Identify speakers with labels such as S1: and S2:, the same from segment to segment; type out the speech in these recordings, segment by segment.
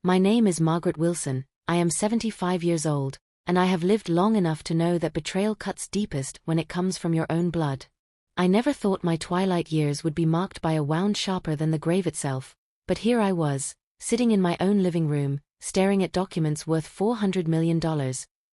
S1: My name is Margaret Wilson, I am 75 years old, and I have lived long enough to know that betrayal cuts deepest when it comes from your own blood. I never thought my twilight years would be marked by a wound sharper than the grave itself, but here I was, sitting in my own living room, staring at documents worth $400 million,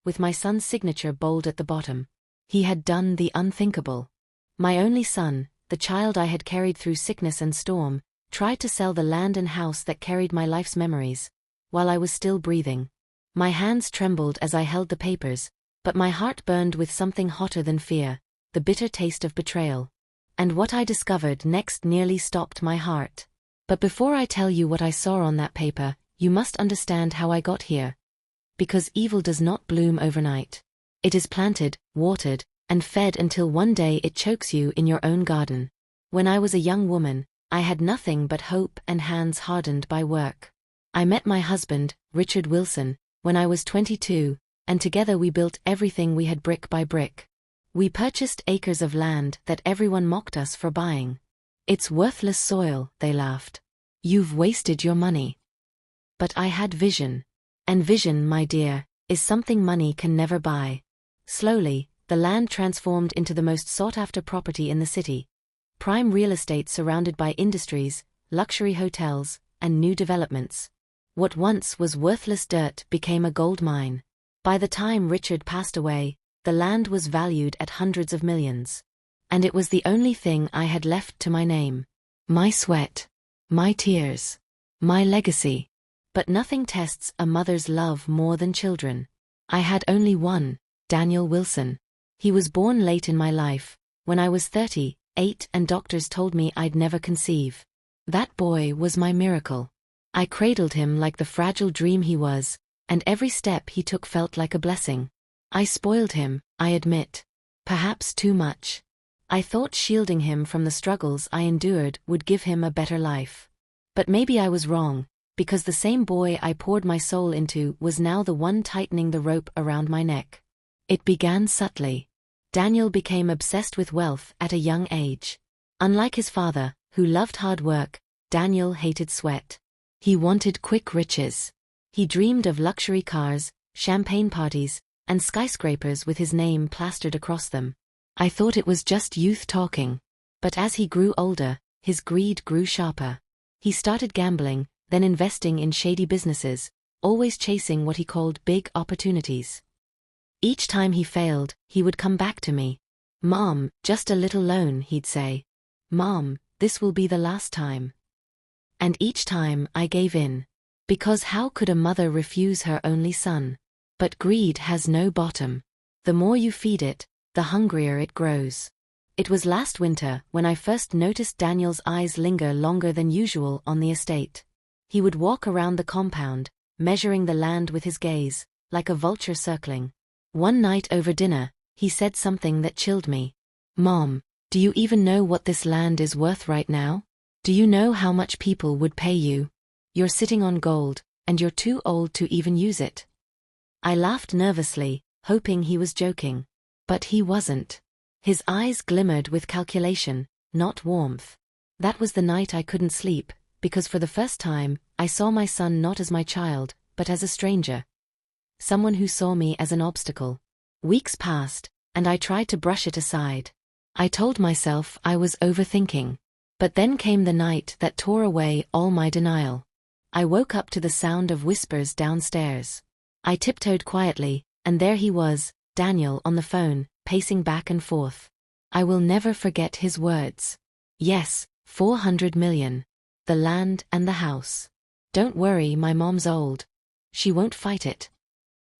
S1: with my son's signature bold at the bottom. He had done the unthinkable. My only son, the child I had carried through sickness and storm, tried to sell the land and house that carried my life's memories, while I was still breathing. My hands trembled as I held the papers, but my heart burned with something hotter than fear, the bitter taste of betrayal. And what I discovered next nearly stopped my heart. But before I tell you what I saw on that paper, you must understand how I got here. Because evil does not bloom overnight. It is planted, watered, and fed until one day it chokes you in your own garden. When I was a young woman, I had nothing but hope and hands hardened by work. I met my husband, Richard Wilson, when I was 22, and together we built everything we had brick by brick. We purchased acres of land that everyone mocked us for buying. It's worthless soil, they laughed. You've wasted your money. But I had vision. And vision, my dear, is something money can never buy. Slowly, the land transformed into the most sought-after property in the city. Prime real estate surrounded by industries, luxury hotels, and new developments. What once was worthless dirt became a gold mine. By the time Richard passed away, the land was valued at hundreds of millions. And it was the only thing I had left to my name. My sweat. My tears. My legacy. But nothing tests a mother's love more than children. I had only one, Daniel Wilson. He was born late in my life, when I was 38, and doctors told me I'd never conceive. That boy was my miracle. I cradled him like the fragile dream he was, and every step he took felt like a blessing. I spoiled him, I admit. Perhaps too much. I thought shielding him from the struggles I endured would give him a better life. But maybe I was wrong, because the same boy I poured my soul into was now the one tightening the rope around my neck. It began subtly. Daniel became obsessed with wealth at a young age. Unlike his father, who loved hard work, Daniel hated sweat. He wanted quick riches. He dreamed of luxury cars, champagne parties, and skyscrapers with his name plastered across them. I thought it was just youth talking. But as he grew older, his greed grew sharper. He started gambling, then investing in shady businesses, always chasing what he called big opportunities. Each time he failed, he would come back to me. "Mom, just a little loan," he'd say. "Mom, this will be the last time." And each time I gave in. Because how could a mother refuse her only son? But greed has no bottom. The more you feed it, the hungrier it grows. It was last winter when I first noticed Daniel's eyes linger longer than usual on the estate. He would walk around the compound, measuring the land with his gaze, like a vulture circling. One night over dinner, he said something that chilled me. "Mom, do you even know what this land is worth right now? Do you know how much people would pay you? You're sitting on gold, and you're too old to even use it." I laughed nervously, hoping he was joking. But he wasn't. His eyes glimmered with calculation, not warmth. That was the night I couldn't sleep, because for the first time, I saw my son not as my child, but as a stranger. Someone who saw me as an obstacle. Weeks passed, and I tried to brush it aside. I told myself I was overthinking. But then came the night that tore away all my denial. I woke up to the sound of whispers downstairs. I tiptoed quietly, and there he was, Daniel on the phone, pacing back and forth. I will never forget his words. "Yes, 400 million. The land and the house. Don't worry, my mom's old. She won't fight it."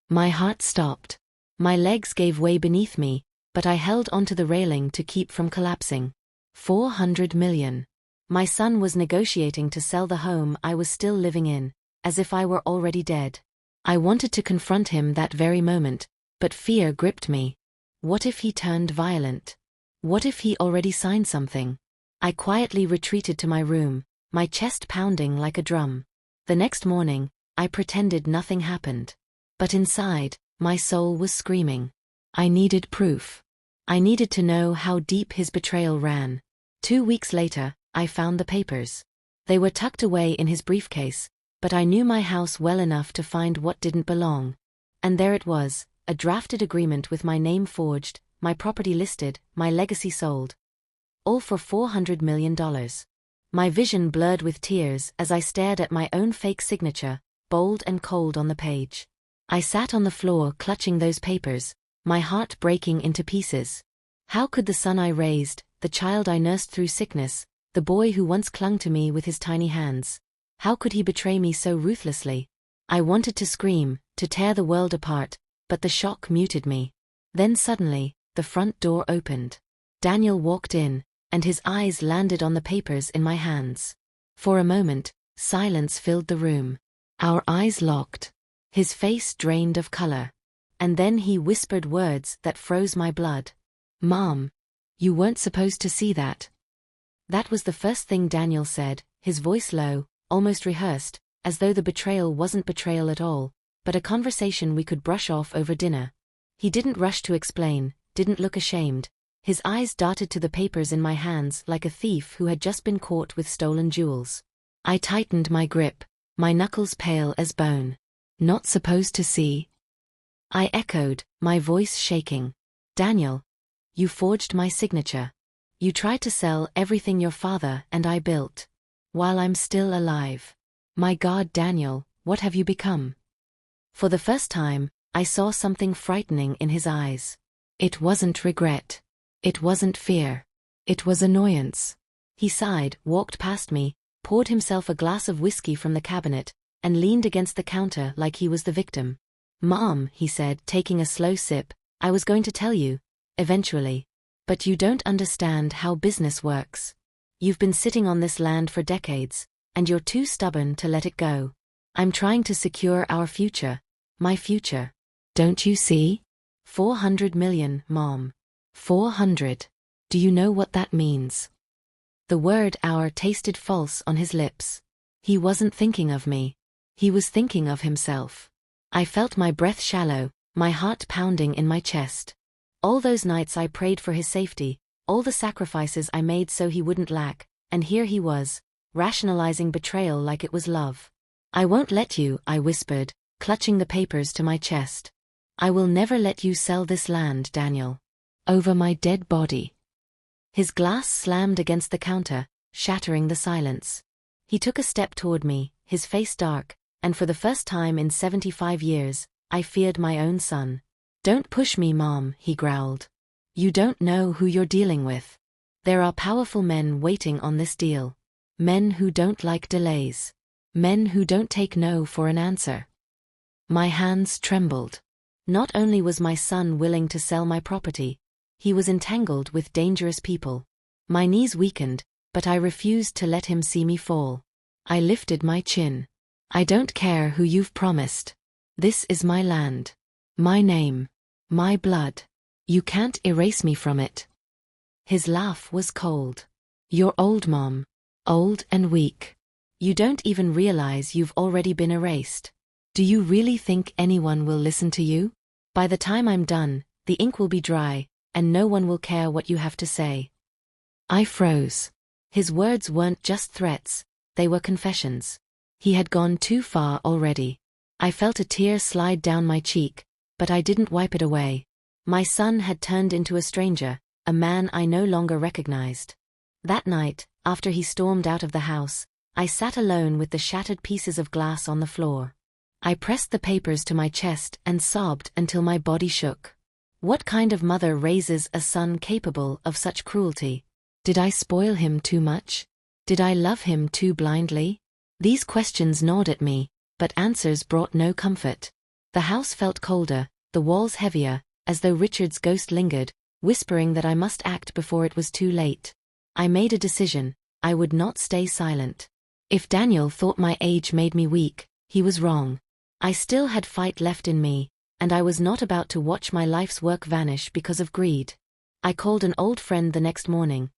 S1: My heart stopped. My legs gave way beneath me, but I held onto the railing to keep from collapsing. 400 million. My son was negotiating to sell the home I was still living in, as if I were already dead. I wanted to confront him that very moment, but fear gripped me. What if he turned violent? What if he already signed something? I quietly retreated to my room, my chest pounding like a drum. The next morning, I pretended nothing happened. But inside, my soul was screaming. I needed proof. I needed to know how deep his betrayal ran. 2 weeks later, I found the papers. They were tucked away in his briefcase, but I knew my house well enough to find what didn't belong. And there it was, a drafted agreement with my name forged, my property listed, my legacy sold. All for $400 million. My vision blurred with tears as I stared at my own fake signature, bold and cold on the page. I sat on the floor clutching those papers, my heart breaking into pieces. How could the son I raised, the child I nursed through sickness, the boy who once clung to me with his tiny hands, how could he betray me so ruthlessly? I wanted to scream, to tear the world apart, but the shock muted me. Then suddenly, the front door opened. Daniel walked in, and his eyes landed on the papers in my hands. For a moment, silence filled the room. Our eyes locked. His face drained of color. And then he whispered words that froze my blood. "Mom, you weren't supposed to see that." That was the first thing Daniel said, his voice low, almost rehearsed, as though the betrayal wasn't betrayal at all, but a conversation we could brush off over dinner. He didn't rush to explain, didn't look ashamed. His eyes darted to the papers in my hands like a thief who had just been caught with stolen jewels. I tightened my grip, my knuckles pale as bone. "Not supposed to see?" I echoed, my voice shaking. "Daniel, you forged my signature. You tried to sell everything your father and I built. While I'm still alive. My God, Daniel, what have you become?" For the first time, I saw something frightening in his eyes. It wasn't regret. It wasn't fear. It was annoyance. He sighed, walked past me, poured himself a glass of whiskey from the cabinet, and leaned against the counter like he was the victim. "Mom," he said, taking a slow sip, "I was going to tell you. Eventually. But you don't understand how business works. You've been sitting on this land for decades, and you're too stubborn to let it go. I'm trying to secure our future. My future. Don't you see? 400 million, Mom. 400. Do you know what that means?" The word "our" tasted false on his lips. He wasn't thinking of me. He was thinking of himself. I felt my breath shallow, my heart pounding in my chest. All those nights I prayed for his safety, all the sacrifices I made so he wouldn't lack, and here he was, rationalizing betrayal like it was love. "I won't let you," I whispered, clutching the papers to my chest. "I will never let you sell this land, Daniel. Over my dead body." His glass slammed against the counter, shattering the silence. He took a step toward me, his face dark, and for the first time in 75 years, I feared my own son. "Don't push me, Mom," he growled. "You don't know who you're dealing with. There are powerful men waiting on this deal. Men who don't like delays. Men who don't take no for an answer." My hands trembled. Not only was my son willing to sell my property, he was entangled with dangerous people. My knees weakened, but I refused to let him see me fall. I lifted my chin. "I don't care who you've promised. This is my land. My name. My blood. You can't erase me from it." His laugh was cold. "You're old, Mom. Old and weak. You don't even realize you've already been erased. Do you really think anyone will listen to you? By the time I'm done, the ink will be dry, and no one will care what you have to say." I froze. His words weren't just threats, they were confessions. He had gone too far already. I felt a tear slide down my cheek, but I didn't wipe it away. My son had turned into a stranger, a man I no longer recognized. That night, after he stormed out of the house, I sat alone with the shattered pieces of glass on the floor. I pressed the papers to my chest and sobbed until my body shook. What kind of mother raises a son capable of such cruelty? Did I spoil him too much? Did I love him too blindly? These questions gnawed at me, but answers brought no comfort. The house felt colder, the walls heavier, as though Richard's ghost lingered, whispering that I must act before it was too late. I made a decision. I would not stay silent. If Daniel thought my age made me weak, he was wrong. I still had fight left in me, and I was not about to watch my life's work vanish because of greed. I called an old friend the next morning.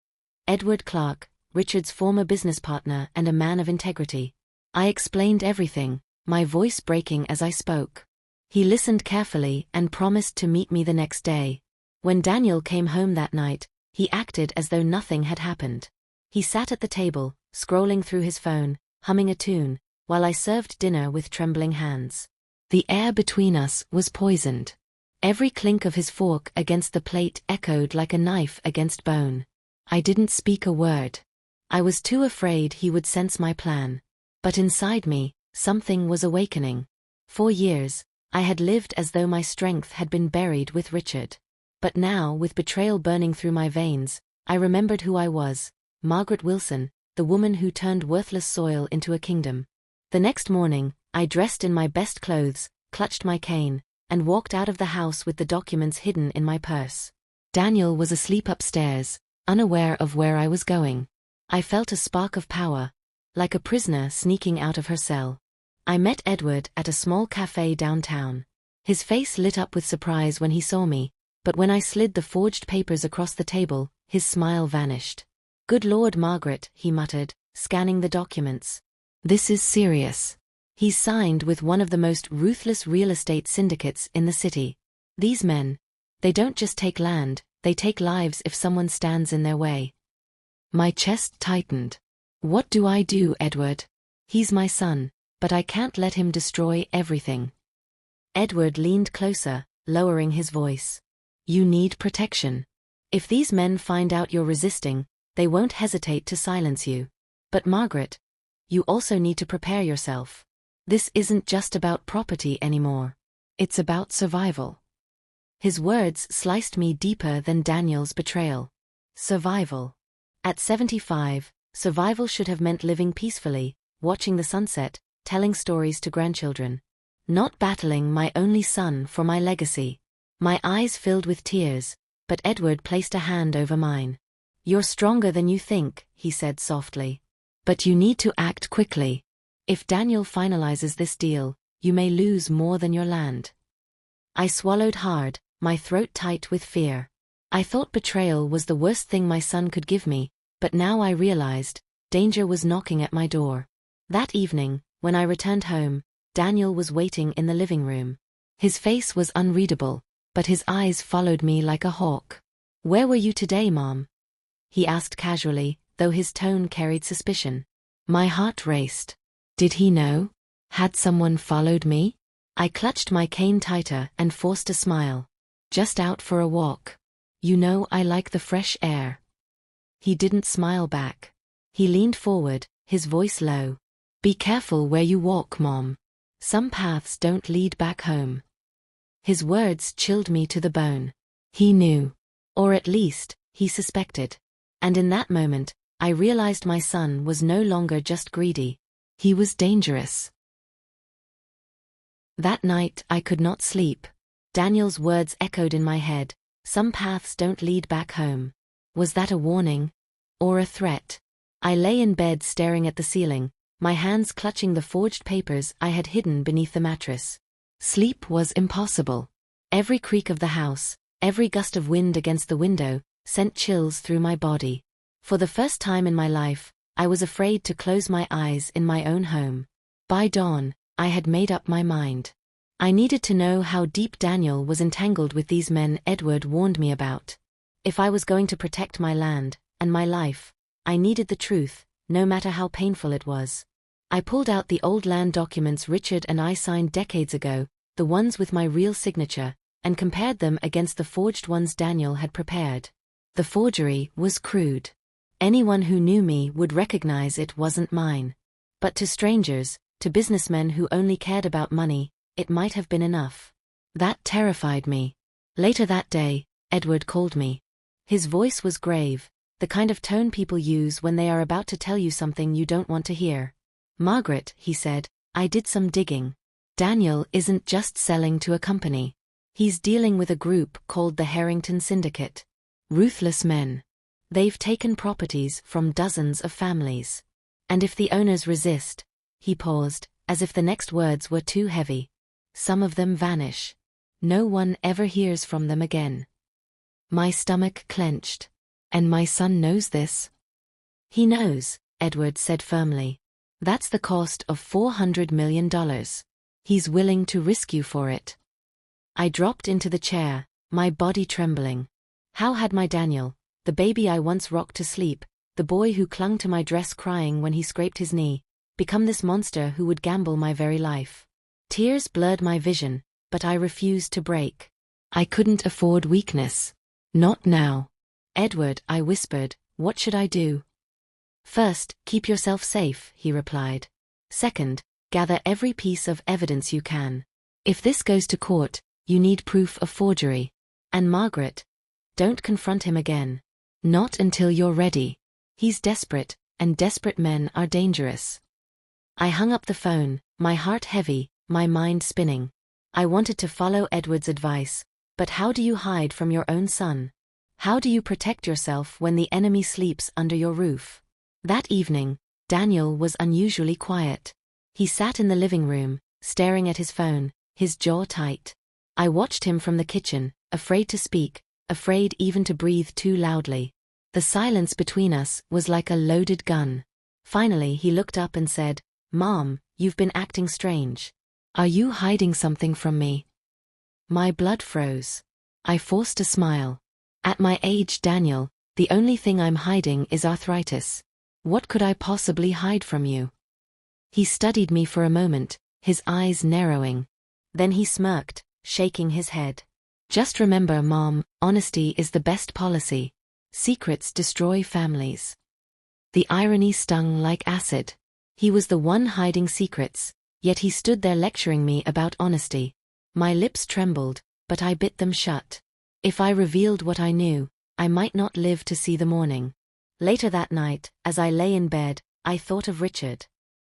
S1: Edward Clark, Richard's former business partner and a man of integrity. I explained everything, my voice breaking as I spoke. He listened carefully and promised to meet me the next day. When Daniel came home that night, he acted as though nothing had happened. He sat at the table, scrolling through his phone, humming a tune, while I served dinner with trembling hands. The air between us was poisoned. Every clink of his fork against the plate echoed like a knife against bone. I didn't speak a word. I was too afraid he would sense my plan. But inside me, something was awakening. For years, I had lived as though my strength had been buried with Richard. But now, with betrayal burning through my veins, I remembered who I was, Margaret Wilson, the woman who turned worthless soil into a kingdom. The next morning, I dressed in my best clothes, clutched my cane, and walked out of the house with the documents hidden in my purse. Daniel was asleep upstairs, unaware of where I was going. I felt a spark of power, like a prisoner sneaking out of her cell. I met Edward at a small cafe downtown. His face lit up with surprise when he saw me, but when I slid the forged papers across the table, his smile vanished. "Good Lord, Margaret," he muttered, scanning the documents. "This is serious." He's signed with one of the most ruthless real estate syndicates in the city. These men, they don't just take land, they take lives if someone stands in their way. My chest tightened. What do I do, Edward? He's my son, but I can't let him destroy everything. Edward leaned closer, lowering his voice. You need protection. If these men find out you're resisting, they won't hesitate to silence you. But Margaret, you also need to prepare yourself. This isn't just about property anymore. It's about survival. His words sliced me deeper than Daniel's betrayal. Survival. At 75, survival should have meant living peacefully, watching the sunset, telling stories to grandchildren. Not battling my only son for my legacy. My eyes filled with tears, but Edward placed a hand over mine. You're stronger than you think, he said softly. But you need to act quickly. If Daniel finalizes this deal, you may lose more than your land. I swallowed hard, my throat tight with fear. I thought betrayal was the worst thing my son could give me, but now I realized, danger was knocking at my door. That evening, when I returned home, Daniel was waiting in the living room. His face was unreadable, but his eyes followed me like a hawk. Where were you today, Mom? He asked casually, though his tone carried suspicion. My heart raced. Did he know? Had someone followed me? I clutched my cane tighter and forced a smile. Just out for a walk. You know I like the fresh air. He didn't smile back. He leaned forward, his voice low. Be careful where you walk, Mom. Some paths don't lead back home. His words chilled me to the bone. He knew. Or at least, he suspected. And in that moment, I realized my son was no longer just greedy. He was dangerous. That night I could not sleep. Daniel's words echoed in my head. Some paths don't lead back home. Was that a warning? Or a threat? I lay in bed staring at the ceiling, my hands clutching the forged papers I had hidden beneath the mattress. Sleep was impossible. Every creak of the house, every gust of wind against the window, sent chills through my body. For the first time in my life, I was afraid to close my eyes in my own home. By dawn, I had made up my mind. I needed to know how deep Daniel was entangled with these men Edward warned me about. If I was going to protect my land, and my life, I needed the truth, no matter how painful it was. I pulled out the old land documents Richard and I signed decades ago, the ones with my real signature, and compared them against the forged ones Daniel had prepared. The forgery was crude. Anyone who knew me would recognize it wasn't mine. But to strangers, to businessmen who only cared about money, it might have been enough. That terrified me. Later that day, Edward called me. His voice was grave, the kind of tone people use when they are about to tell you something you don't want to hear. Margaret, he said, I did some digging. Daniel isn't just selling to a company. He's dealing with a group called the Harrington Syndicate. Ruthless men. They've taken properties from dozens of families. And if the owners resist, he paused, as if the next words were too heavy. Some of them vanish. No one ever hears from them again. My stomach clenched. And my son knows this? He knows, Edward said firmly. That's the cost of $400 million. He's willing to risk you for it. I dropped into the chair, my body trembling. How had my Daniel, the baby I once rocked to sleep, the boy who clung to my dress crying when he scraped his knee, become this monster who would gamble my very life. Tears blurred my vision, but I refused to break. I couldn't afford weakness. Not now. Edward, I whispered, what should I do? First, keep yourself safe, he replied. Second, gather every piece of evidence you can. If this goes to court, you need proof of forgery. And Margaret, don't confront him again. Not until you're ready. He's desperate, and desperate men are dangerous. I hung up the phone, my heart heavy, my mind spinning. I wanted to follow Edward's advice, but how do you hide from your own son? How do you protect yourself when the enemy sleeps under your roof? That evening, Daniel was unusually quiet. He sat in the living room, staring at his phone, his jaw tight. I watched him from the kitchen, afraid to speak, afraid even to breathe too loudly. The silence between us was like a loaded gun. Finally he looked up and said, "Mom, you've been acting strange. Are you hiding something from me?" My blood froze. I forced a smile. At my age, Daniel, the only thing I'm hiding is arthritis. What could I possibly hide from you? He studied me for a moment, his eyes narrowing. Then he smirked, shaking his head. Just remember, Mom, honesty is the best policy. Secrets destroy families. The irony stung like acid. He was the one hiding secrets, yet he stood there lecturing me about honesty. My lips trembled, but I bit them shut. If I revealed what I knew, I might not live to see the morning. Later that night, as I lay in bed, I thought of Richard.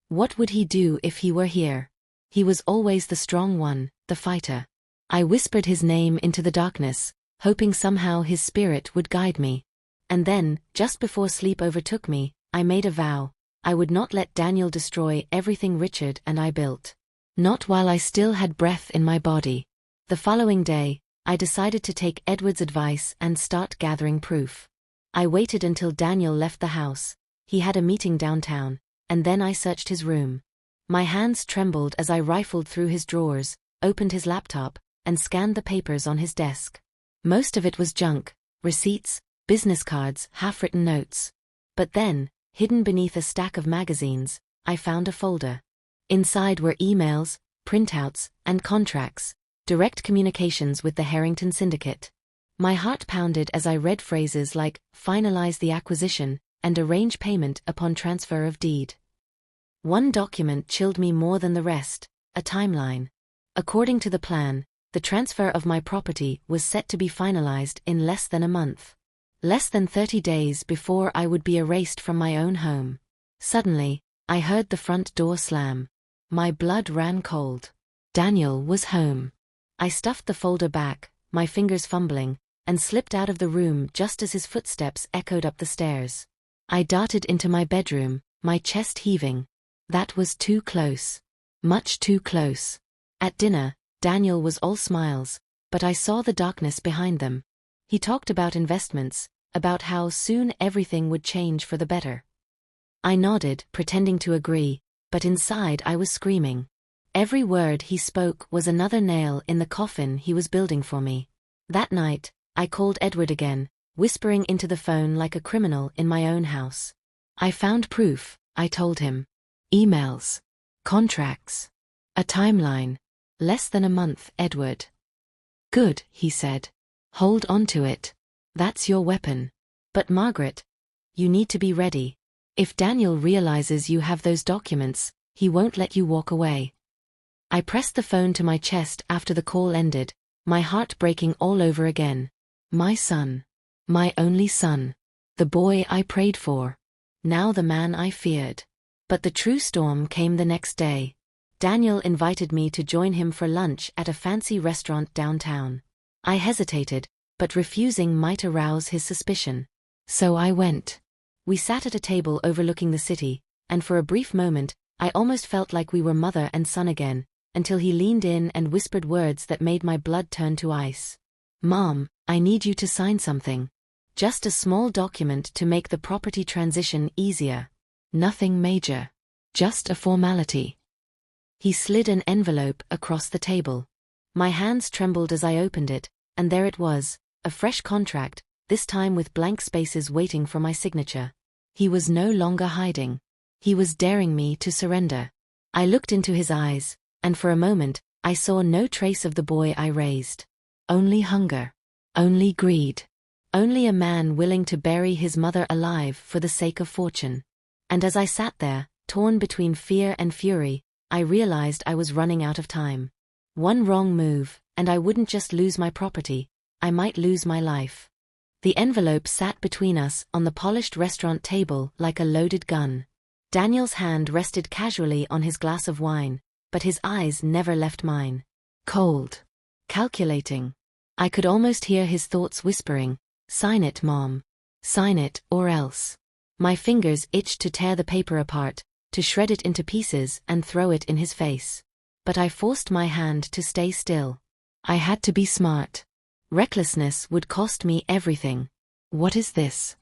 S1: What would he do if he were here? He was always the strong one, the fighter. I whispered his name into the darkness, hoping somehow his spirit would guide me. And then, just before sleep overtook me, I made a vow. I would not let Daniel destroy everything Richard and I built. Not while I still had breath in my body. The following day, I decided to take Edward's advice and start gathering proof. I waited until Daniel left the house. He had a meeting downtown, and then I searched his room. My hands trembled as I rifled through his drawers, opened his laptop, and scanned the papers on his desk. Most of it was junk, receipts, business cards, half-written notes. But then, hidden beneath a stack of magazines, I found a folder. Inside were emails, printouts, and contracts, direct communications with the Harrington Syndicate. My heart pounded as I read phrases like, finalize the acquisition, and arrange payment upon transfer of deed. One document chilled me more than the rest, a timeline. According to the plan, the transfer of my property was set to be finalized in less than a month. Less than 30 days before I would be erased from my own home. Suddenly, I heard the front door slam. My blood ran cold. Daniel was home. I stuffed the folder back, my fingers fumbling, and slipped out of the room just as his footsteps echoed up the stairs. I darted into my bedroom, my chest heaving. That was too close. Much too close. At dinner, Daniel was all smiles, but I saw the darkness behind them. He talked about investments, about how soon everything would change for the better. I nodded, pretending to agree, but inside I was screaming. Every word he spoke was another nail in the coffin he was building for me. That night, I called Edward again, whispering into the phone like a criminal in my own house. I found proof, I told him. Emails. Contracts. A timeline. Less than a month, Edward. Good, he said. Hold on to it. That's your weapon. But Margaret, you need to be ready. If Daniel realizes you have those documents, he won't let you walk away. I pressed the phone to my chest after the call ended, my heart breaking all over again. My son. My only son. The boy I prayed for. Now the man I feared. But the true storm came the next day. Daniel invited me to join him for lunch at a fancy restaurant downtown. I hesitated, but refusing might arouse his suspicion. So I went. We sat at a table overlooking the city, and for a brief moment, I almost felt like we were mother and son again, until he leaned in and whispered words that made my blood turn to ice. Mom, I need you to sign something. Just a small document to make the property transition easier. Nothing major. Just a formality. He slid an envelope across the table. My hands trembled as I opened it, and there it was, a fresh contract, this time with blank spaces waiting for my signature. He was no longer hiding. He was daring me to surrender. I looked into his eyes, and for a moment, I saw no trace of the boy I raised. Only hunger. Only greed. Only a man willing to bury his mother alive for the sake of fortune. And as I sat there, torn between fear and fury, I realized I was running out of time. One wrong move, and I wouldn't just lose my property, I might lose my life. The envelope sat between us on the polished restaurant table like a loaded gun. Daniel's hand rested casually on his glass of wine, but his eyes never left mine. Cold. Calculating. I could almost hear his thoughts whispering, "Sign it, Mom. Sign it, or else." My fingers itched to tear the paper apart, to shred it into pieces and throw it in his face. But I forced my hand to stay still. I had to be smart. Recklessness would cost me everything. "What is this?"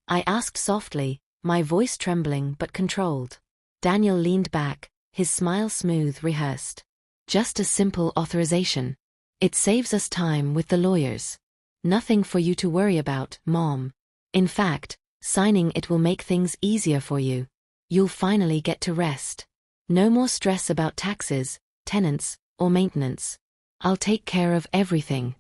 S1: I asked softly, my voice trembling but controlled. Daniel leaned back, his smile smooth, rehearsed. "Just a simple authorization. It saves us time with the lawyers. Nothing for you to worry about, Mom. In fact, signing it will make things easier for you. You'll finally get to rest. No more stress about taxes, tenants, or maintenance. I'll take care of everything."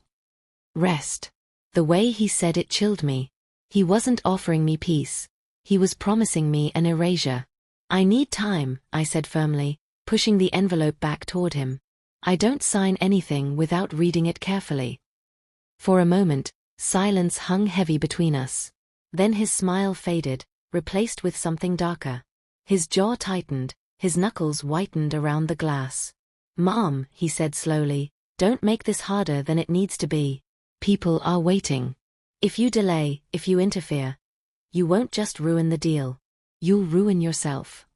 S1: Rest. The way he said it chilled me. He wasn't offering me peace. He was promising me an erasure. "I need time," I said firmly, pushing the envelope back toward him. "I don't sign anything without reading it carefully." For a moment, silence hung heavy between us. Then his smile faded, replaced with something darker. His jaw tightened, his knuckles whitened around the glass. "Mom," he said slowly, "don't make this harder than it needs to be. People are waiting. If you delay, if you interfere, you won't just ruin the deal. You'll ruin yourself."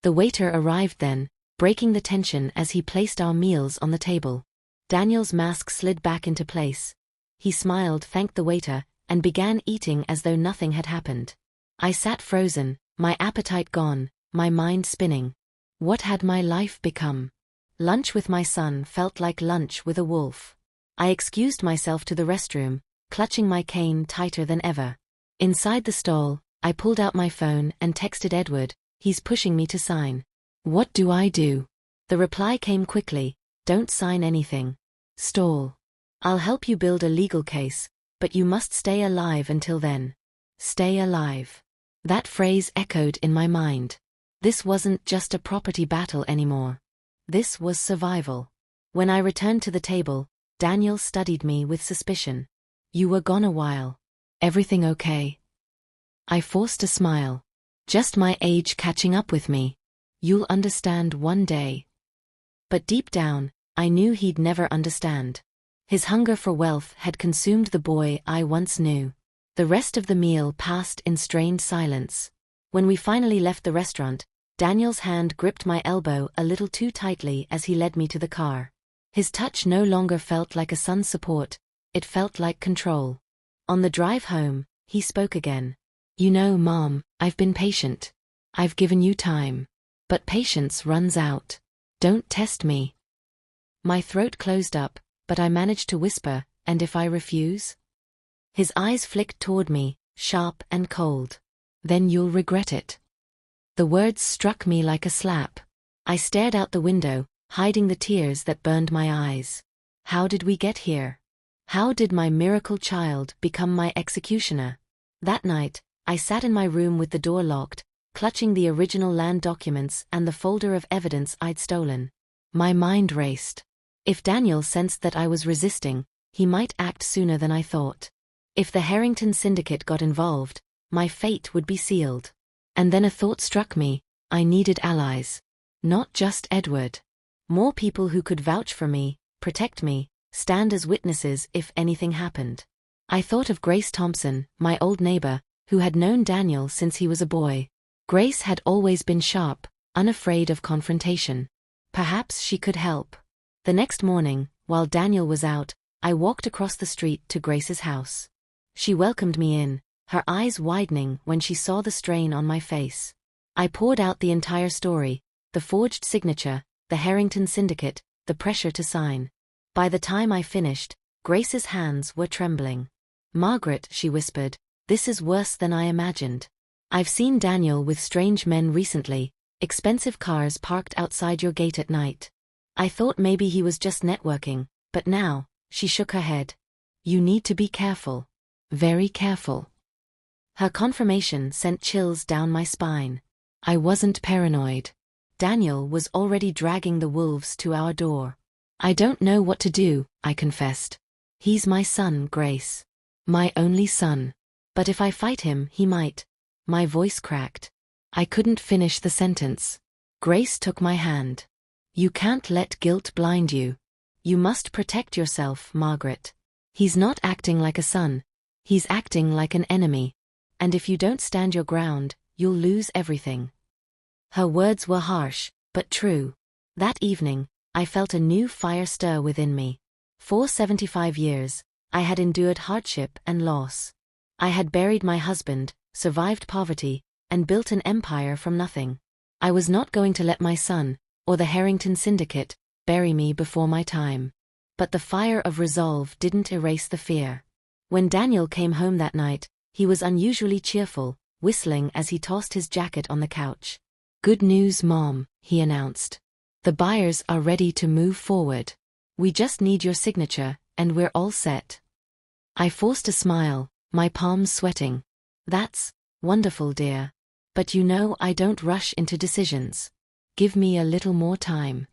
S1: The waiter arrived then, breaking the tension as he placed our meals on the table. Daniel's mask slid back into place. He smiled, thanked the waiter, and began eating as though nothing had happened. I sat frozen, my appetite gone, my mind spinning. What had my life become? Lunch with my son felt like lunch with a wolf. I excused myself to the restroom, clutching my cane tighter than ever. Inside the stall, I pulled out my phone and texted Edward, "He's pushing me to sign." "What do I do?" The reply came quickly, "Don't sign anything. Stall. I'll help you build a legal case, but you must stay alive until then." Stay alive. That phrase echoed in my mind. This wasn't just a property battle anymore. This was survival. When I returned to the table, Daniel studied me with suspicion. "You were gone a while. Everything okay?" I forced a smile. "Just my age catching up with me. You'll understand one day." But deep down, I knew he'd never understand. His hunger for wealth had consumed the boy I once knew. The rest of the meal passed in strained silence. When we finally left the restaurant, Daniel's hand gripped my elbow a little too tightly as he led me to the car. His touch no longer felt like a son's support, it felt like control. On the drive home, he spoke again. "You know, Mom, I've been patient. I've given you time. But patience runs out. Don't test me." My throat closed up, but I managed to whisper, "And if I refuse?" His eyes flicked toward me, sharp and cold. "Then you'll regret it." The words struck me like a slap. I stared out the window, hiding the tears that burned my eyes. How did we get here? How did my miracle child become my executioner? That night, I sat in my room with the door locked, clutching the original land documents and the folder of evidence I'd stolen. My mind raced. If Daniel sensed that I was resisting, he might act sooner than I thought. If the Harrington syndicate got involved, my fate would be sealed. And then a thought struck me: I needed allies. Not just Edward. More people who could vouch for me, protect me, stand as witnesses if anything happened. I thought of Grace Thompson, my old neighbor, who had known Daniel since he was a boy. Grace had always been sharp, unafraid of confrontation. Perhaps she could help. The next morning, while Daniel was out, I walked across the street to Grace's house. She welcomed me in, her eyes widening when she saw the strain on my face. I poured out the entire story, the forged signature, the Harrington syndicate, the pressure to sign. By the time I finished, Grace's hands were trembling. "Margaret," she whispered, "this is worse than I imagined. I've seen Daniel with strange men recently, expensive cars parked outside your gate at night. I thought maybe he was just networking, but now," she shook her head. "You need to be careful. Very careful." Her confirmation sent chills down my spine. I wasn't paranoid. Daniel was already dragging the wolves to our door. "I don't know what to do," I confessed. "He's my son, Grace. My only son. But if I fight him, he might." My voice cracked. I couldn't finish the sentence. Grace took my hand. "You can't let guilt blind you. You must protect yourself, Margaret. He's not acting like a son. He's acting like an enemy. And if you don't stand your ground, you'll lose everything." Her words were harsh, but true. That evening, I felt a new fire stir within me. For 75 years, I had endured hardship and loss. I had buried my husband, survived poverty, and built an empire from nothing. I was not going to let my son, or the Harrington Syndicate, bury me before my time. But the fire of resolve didn't erase the fear. When Daniel came home that night, he was unusually cheerful, whistling as he tossed his jacket on the couch. "Good news, Mom," he announced. "The buyers are ready to move forward. We just need your signature, and we're all set." I forced a smile, my palms sweating. "That's wonderful, dear. But you know I don't rush into decisions. Give me a little more time."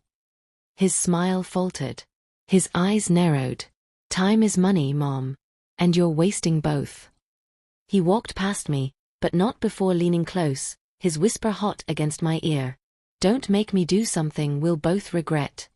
S1: His smile faltered. His eyes narrowed. "Time is money, Mom. And you're wasting both." He walked past me, but not before leaning close, his whisper hot against my ear. "Don't make me do something we'll both regret."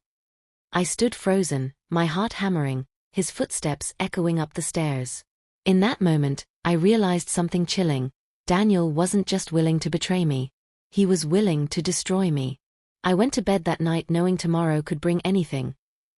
S1: I stood frozen, my heart hammering, his footsteps echoing up the stairs. In that moment, I realized something chilling. Daniel wasn't just willing to betray me. He was willing to destroy me. I went to bed that night knowing tomorrow could bring anything.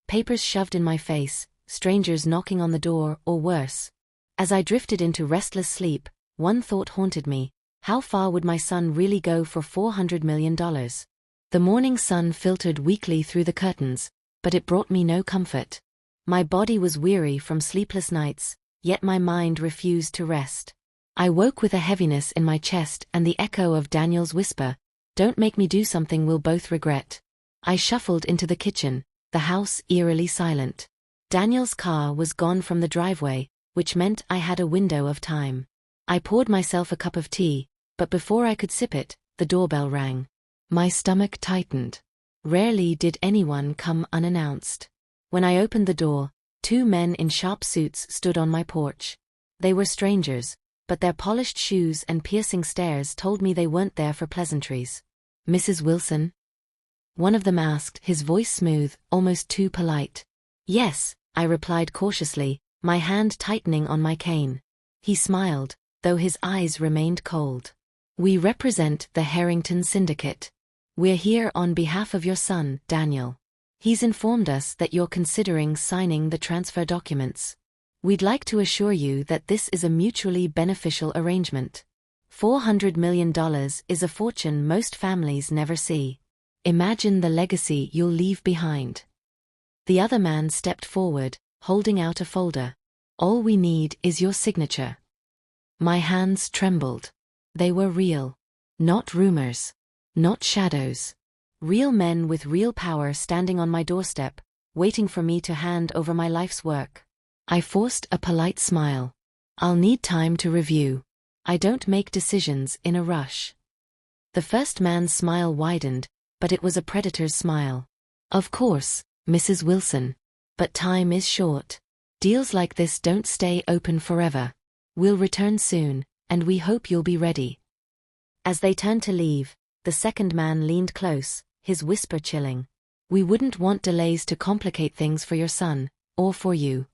S1: Papers shoved in my face, strangers knocking on the door, or worse. As I drifted into restless sleep, one thought haunted me. How far would my son really go for $400 million? The morning sun filtered weakly through the curtains, but it brought me no comfort. My body was weary from sleepless nights, yet my mind refused to rest. I woke with a heaviness in my chest and the echo of Daniel's whisper, "Don't make me do something we'll both regret." I shuffled into the kitchen, the house eerily silent. Daniel's car was gone from the driveway, which meant I had a window of time. I poured myself a cup of tea, but before I could sip it, the doorbell rang. My stomach tightened. Rarely did anyone come unannounced. When I opened the door, two men in sharp suits stood on my porch. They were strangers, but their polished shoes and piercing stares told me they weren't there for pleasantries. "Mrs. Wilson?" One of them asked, his voice smooth, almost too polite. "Yes," I replied cautiously, my hand tightening on my cane. He smiled, though his eyes remained cold. "We represent the Harrington Syndicate. We're here on behalf of your son, Daniel. He's informed us that you're considering signing the transfer documents. We'd like to assure you that this is a mutually beneficial arrangement. $400 million is a fortune most families never see. Imagine the legacy you'll leave behind." The other man stepped forward, holding out a folder. "All we need is your signature." My hands trembled. They were real. Not rumors. Not shadows. Real men with real power standing on my doorstep, waiting for me to hand over my life's work. I forced a polite smile. "I'll need time to review. I don't make decisions in a rush." The first man's smile widened, but it was a predator's smile. "Of course, Mrs. Wilson. But time is short. Deals like this don't stay open forever. We'll return soon, and we hope you'll be ready." As they turned to leave, the second man leaned close, his whisper chilling. "We wouldn't want delays to complicate things for your son, or for you."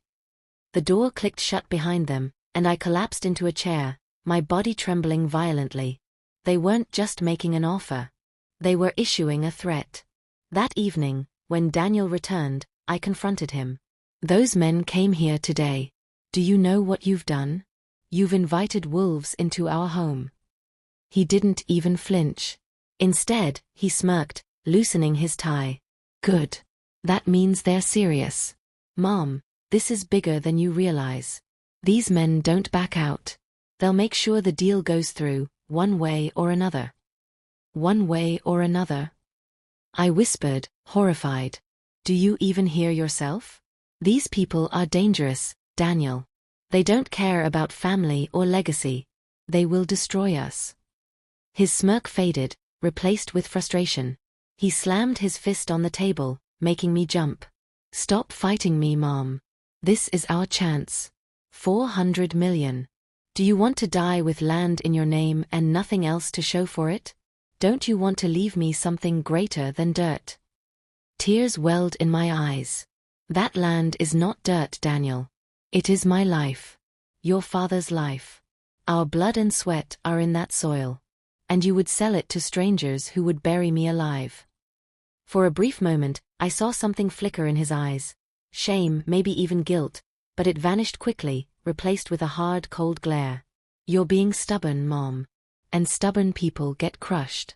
S1: The door clicked shut behind them, and I collapsed into a chair, my body trembling violently. They weren't just making an offer. They were issuing a threat. That evening, when Daniel returned, I confronted him. "Those men came here today. Do you know what you've done? You've invited wolves into our home." He didn't even flinch. Instead, he smirked, loosening his tie. "Good. That means they're serious. Mom, this is bigger than you realize. These men don't back out. They'll make sure the deal goes through, one way or another. One way or another? I whispered, horrified. Do you even hear yourself? These people are dangerous, Daniel. They don't care about family or legacy. They will destroy us. His smirk faded, replaced with frustration. He slammed his fist on the table, making me jump. Stop fighting me, Mom. This is our chance. 400 million. Do you want to die with land in your name and nothing else to show for it? Don't you want to leave me something greater than dirt? Tears welled in my eyes. That land is not dirt, Daniel. It is my life. Your father's life. Our blood and sweat are in that soil. And you would sell it to strangers who would bury me alive. For a brief moment, I saw something flicker in his eyes. Shame, maybe even guilt, but it vanished quickly, replaced with a hard, cold glare. You're being stubborn, Mom. And stubborn people get crushed.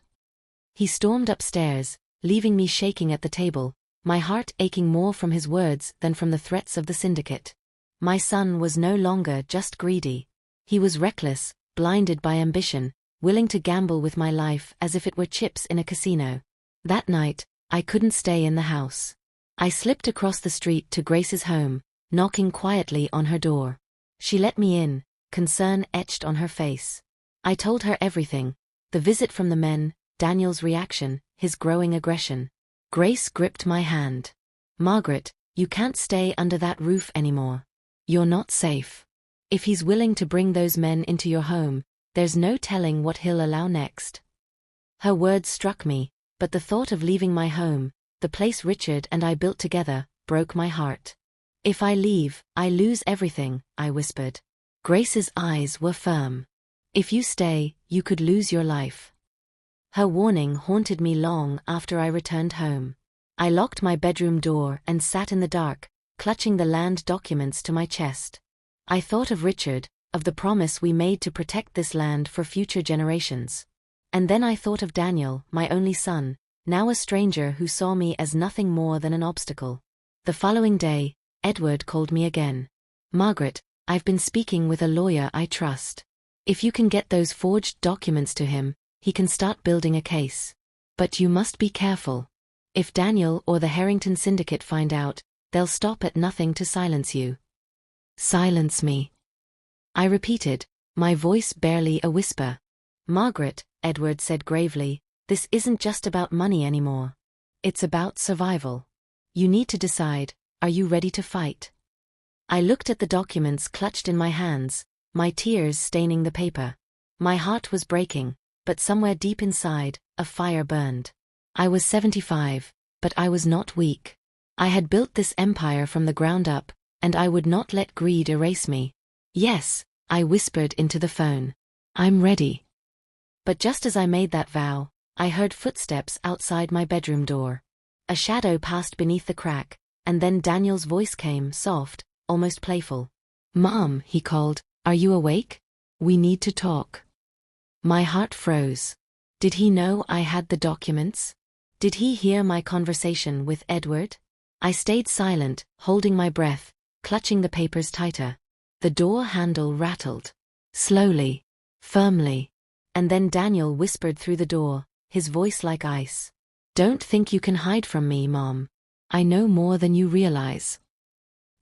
S1: He stormed upstairs, leaving me shaking at the table, my heart aching more from his words than from the threats of the syndicate. My son was no longer just greedy. He was reckless, blinded by ambition, willing to gamble with my life as if it were chips in a casino. That night, I couldn't stay in the house. I slipped across the street to Grace's home, knocking quietly on her door. She let me in, concern etched on her face. I told her everything, the visit from the men, Daniel's reaction, his growing aggression. Grace gripped my hand. Margaret, you can't stay under that roof anymore. You're not safe. If he's willing to bring those men into your home, there's no telling what he'll allow next. Her words struck me, but the thought of leaving my home, the place Richard and I built together, broke my heart. If I leave, I lose everything, I whispered. Grace's eyes were firm. If you stay, you could lose your life. Her warning haunted me long after I returned home. I locked my bedroom door and sat in the dark, clutching the land documents to my chest. I thought of Richard, of the promise we made to protect this land for future generations. And then I thought of Daniel, my only son, now a stranger who saw me as nothing more than an obstacle. The following day, Edward called me again. Margaret, I've been speaking with a lawyer I trust. If you can get those forged documents to him, he can start building a case. But you must be careful. If Daniel or the Harrington Syndicate find out, they'll stop at nothing to silence you. Silence me. I repeated, my voice barely a whisper. Margaret, Edward said gravely, this isn't just about money anymore. It's about survival. You need to decide, are you ready to fight? I looked at the documents clutched in my hands, my tears staining the paper. My heart was breaking, but somewhere deep inside, a fire burned. I was 75, but I was not weak. I had built this empire from the ground up, and I would not let greed erase me. Yes, I whispered into the phone. I'm ready. But just as I made that vow, I heard footsteps outside my bedroom door. A shadow passed beneath the crack, and then Daniel's voice came, soft, almost playful. Mom, he called, are you awake? We need to talk. My heart froze. Did he know I had the documents? Did he hear my conversation with Edward? I stayed silent, holding my breath, clutching the papers tighter. The door handle rattled. Slowly, firmly. And then Daniel whispered through the door, his voice like ice. Don't think you can hide from me, Mom. I know more than you realize.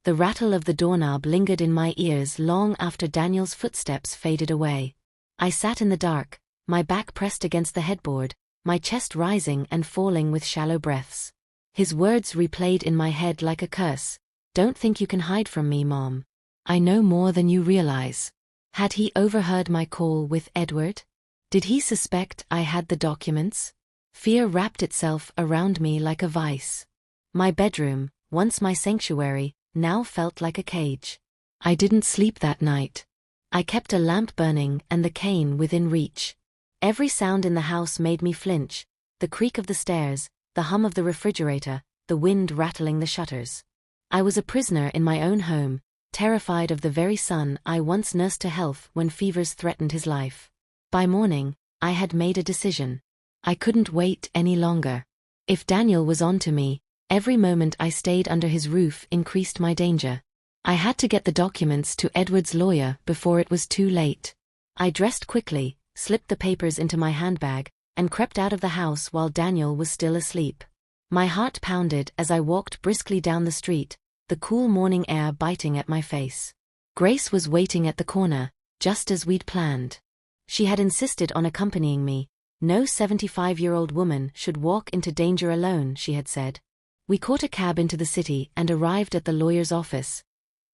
S1: The rattle of the doorknob lingered in my ears long after Daniel's footsteps faded away. I sat in the dark, my back pressed against the headboard, my chest rising and falling with shallow breaths. His words replayed in my head like a curse. Don't think you can hide from me, Mom. I know more than you realize. Had he overheard my call with Edward? Did he suspect I had the documents? Fear wrapped itself around me like a vice. My bedroom, once my sanctuary, now felt like a cage. I didn't sleep that night. I kept a lamp burning and the cane within reach. Every sound in the house made me flinch, the creak of the stairs, the hum of the refrigerator, the wind rattling the shutters. I was a prisoner in my own home, terrified of the very son I once nursed to health when fevers threatened his life. By morning, I had made a decision. I couldn't wait any longer. If Daniel was on to me, every moment I stayed under his roof increased my danger. I had to get the documents to Edward's lawyer before it was too late. I dressed quickly, slipped the papers into my handbag, and crept out of the house while Daniel was still asleep. My heart pounded as I walked briskly down the street, the cool morning air biting at my face. Grace was waiting at the corner, just as we'd planned. She had insisted on accompanying me. No 75-year-old woman should walk into danger alone, she had said. We caught a cab into the city and arrived at the lawyer's office.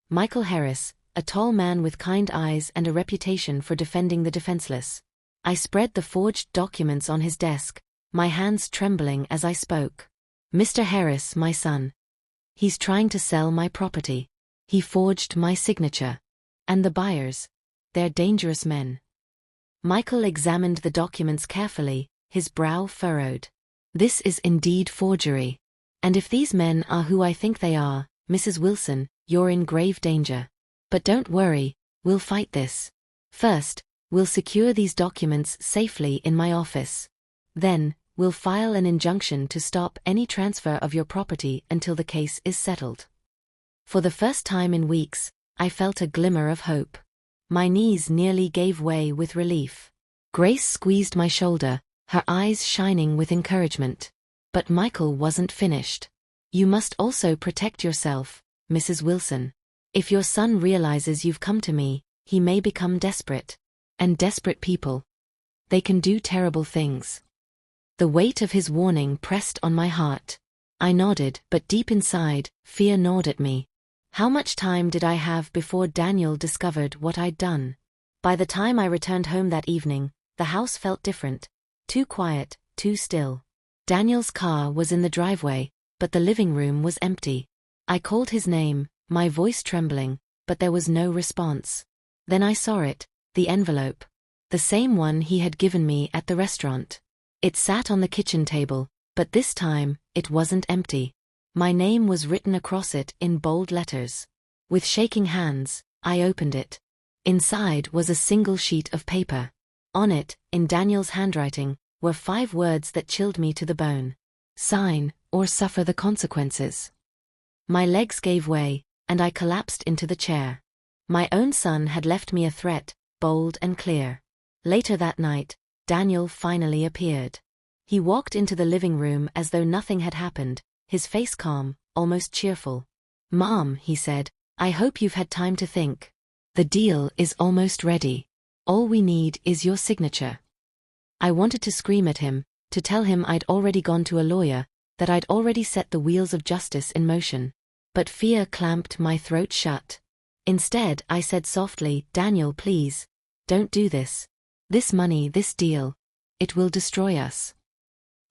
S1: Michael Harris, a tall man with kind eyes and a reputation for defending the defenseless. I spread the forged documents on his desk, my hands trembling as I spoke. Mr. Harris, my son. He's trying to sell my property. He forged my signature. And the buyers. They're dangerous men. Michael examined the documents carefully, his brow furrowed. This is indeed forgery. And if these men are who I think they are, Mrs. Wilson, you're in grave danger. But don't worry, we'll fight this. First, we'll secure these documents safely in my office. Then, we'll file an injunction to stop any transfer of your property until the case is settled. For the first time in weeks, I felt a glimmer of hope. My knees nearly gave way with relief. Grace squeezed my shoulder, her eyes shining with encouragement. But Michael wasn't finished. You must also protect yourself, Mrs. Wilson. If your son realizes you've come to me, he may become desperate. And desperate people, they can do terrible things. The weight of his warning pressed on my heart. I nodded, but deep inside, fear gnawed at me. How much time did I have before Daniel discovered what I'd done? By the time I returned home that evening, the house felt different. Too quiet, too still. Daniel's car was in the driveway, but the living room was empty. I called his name, my voice trembling, but there was no response. Then I saw it, the envelope. The same one he had given me at the restaurant. It sat on the kitchen table, but this time, it wasn't empty. My name was written across it in bold letters. With shaking hands, I opened it. Inside was a single sheet of paper. On it, in Daniel's handwriting, were 5 words that chilled me to the bone. Sign, or suffer the consequences. My legs gave way, and I collapsed into the chair. My own son had left me a threat, bold and clear. Later that night, Daniel finally appeared. He walked into the living room as though nothing had happened, his face calm, almost cheerful. "Mom," he said, "I hope you've had time to think. The deal is almost ready. All we need is your signature." I wanted to scream at him, to tell him I'd already gone to a lawyer, that I'd already set the wheels of justice in motion. But fear clamped my throat shut. Instead, I said softly, "Daniel, please. Don't do this. This money, this deal. It will destroy us."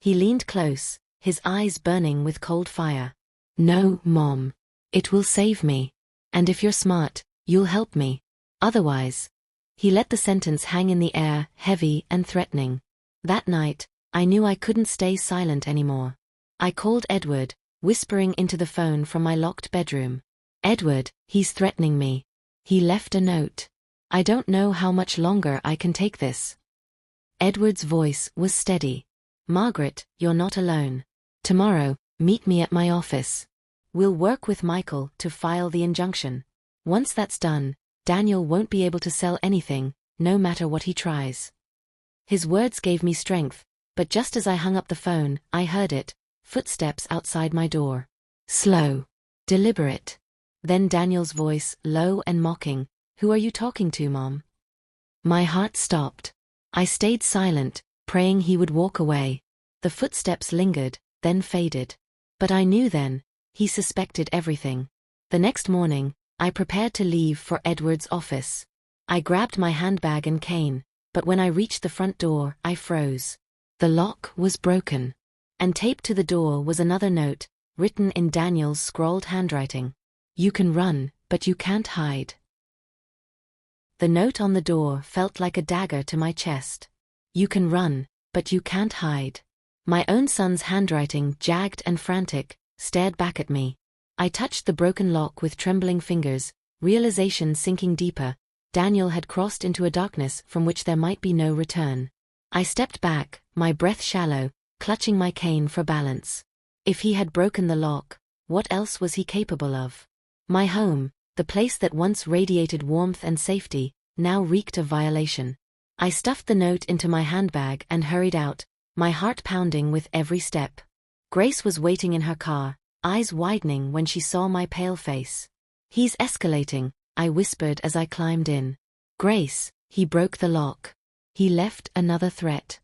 S1: He leaned close, his eyes burning with cold fire. "No, Mom. It will save me. And if you're smart, you'll help me. Otherwise." He let the sentence hang in the air, heavy and threatening. That night, I knew I couldn't stay silent anymore. I called Edward, whispering into the phone from my locked bedroom. "Edward, he's threatening me. He left a note. I don't know how much longer I can take this." Edward's voice was steady. "Margaret, you're not alone. Tomorrow, meet me at my office. We'll work with Michael to file the injunction. Once that's done, Daniel won't be able to sell anything, no matter what he tries." His words gave me strength, but just as I hung up the phone, I heard it, footsteps outside my door. Slow. Deliberate. Then Daniel's voice, low and mocking. "Who are you talking to, Mom?" My heart stopped. I stayed silent, praying he would walk away. The footsteps lingered, then faded. But I knew then, he suspected everything. The next morning, I prepared to leave for Edward's office. I grabbed my handbag and cane, but when I reached the front door, I froze. The lock was broken. And taped to the door was another note, written in Daniel's scrawled handwriting. "You can run, but you can't hide." The note on the door felt like a dagger to my chest. "You can run, but you can't hide." My own son's handwriting, jagged and frantic, stared back at me. I touched the broken lock with trembling fingers, realization sinking deeper. Daniel had crossed into a darkness from which there might be no return. I stepped back, my breath shallow, clutching my cane for balance. If he had broken the lock, what else was he capable of? My home, the place that once radiated warmth and safety, now reeked of violation. I stuffed the note into my handbag and hurried out, my heart pounding with every step. Grace was waiting in her car, eyes widening when she saw my pale face. "He's escalating," I whispered as I climbed in. "Grace, he broke the lock. He left another threat."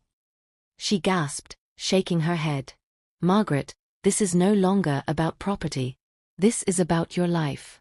S1: She gasped, shaking her head. "Margaret, this is no longer about property. This is about your life."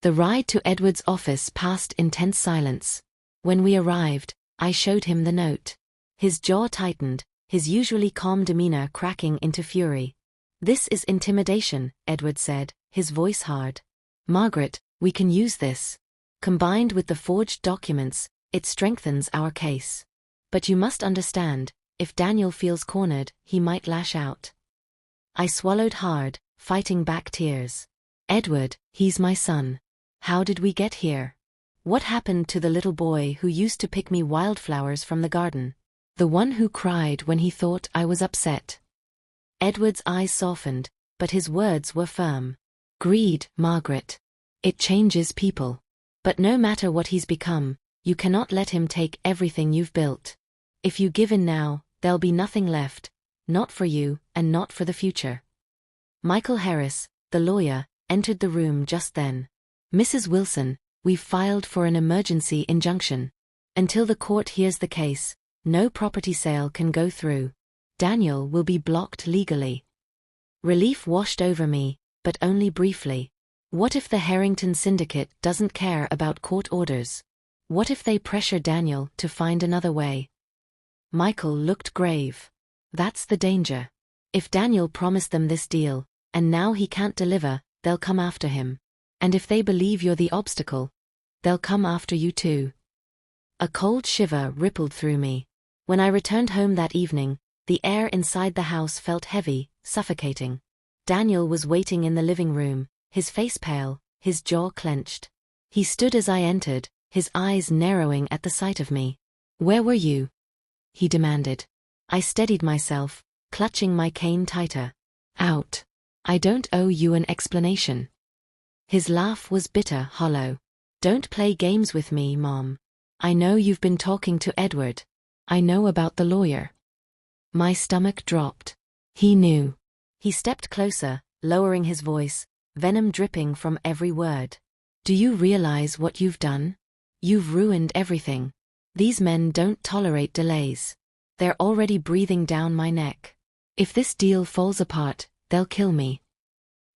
S1: The ride to Edward's office passed in tense silence. When we arrived, I showed him the note. His jaw tightened, his usually calm demeanor cracking into fury. "This is intimidation," Edward said, his voice hard. "Margaret, we can use this. Combined with the forged documents, it strengthens our case. But you must understand, if Daniel feels cornered, he might lash out." I swallowed hard, fighting back tears. "Edward, he's my son. How did we get here? What happened to the little boy who used to pick me wildflowers from the garden? The one who cried when he thought I was upset?" Edward's eyes softened, but his words were firm. "Greed, Margaret. It changes people. But no matter what he's become, you cannot let him take everything you've built. If you give in now, there'll be nothing left, not for you and not for the future." Michael Harris, the lawyer, entered the room just then. "Mrs. Wilson, we've filed for an emergency injunction. Until the court hears the case, no property sale can go through. Daniel will be blocked legally." Relief washed over me, but only briefly. What if the Harrington Syndicate doesn't care about court orders? What if they pressure Daniel to find another way? Michael looked grave. "That's the danger. If Daniel promised them this deal, and now he can't deliver, they'll come after him. And if they believe you're the obstacle, they'll come after you too." A cold shiver rippled through me. When I returned home that evening, the air inside the house felt heavy, suffocating. Daniel was waiting in the living room, his face pale, his jaw clenched. He stood as I entered, his eyes narrowing at the sight of me. "Where were you?" he demanded. I steadied myself, clutching my cane tighter. "Out. I don't owe you an explanation." His laugh was bitter, hollow. "Don't play games with me, Mom. I know you've been talking to Edward. I know about the lawyer." My stomach dropped. He knew. He stepped closer, lowering his voice, venom dripping from every word. "Do you realize what you've done? You've ruined everything. These men don't tolerate delays. They're already breathing down my neck. If this deal falls apart, they'll kill me."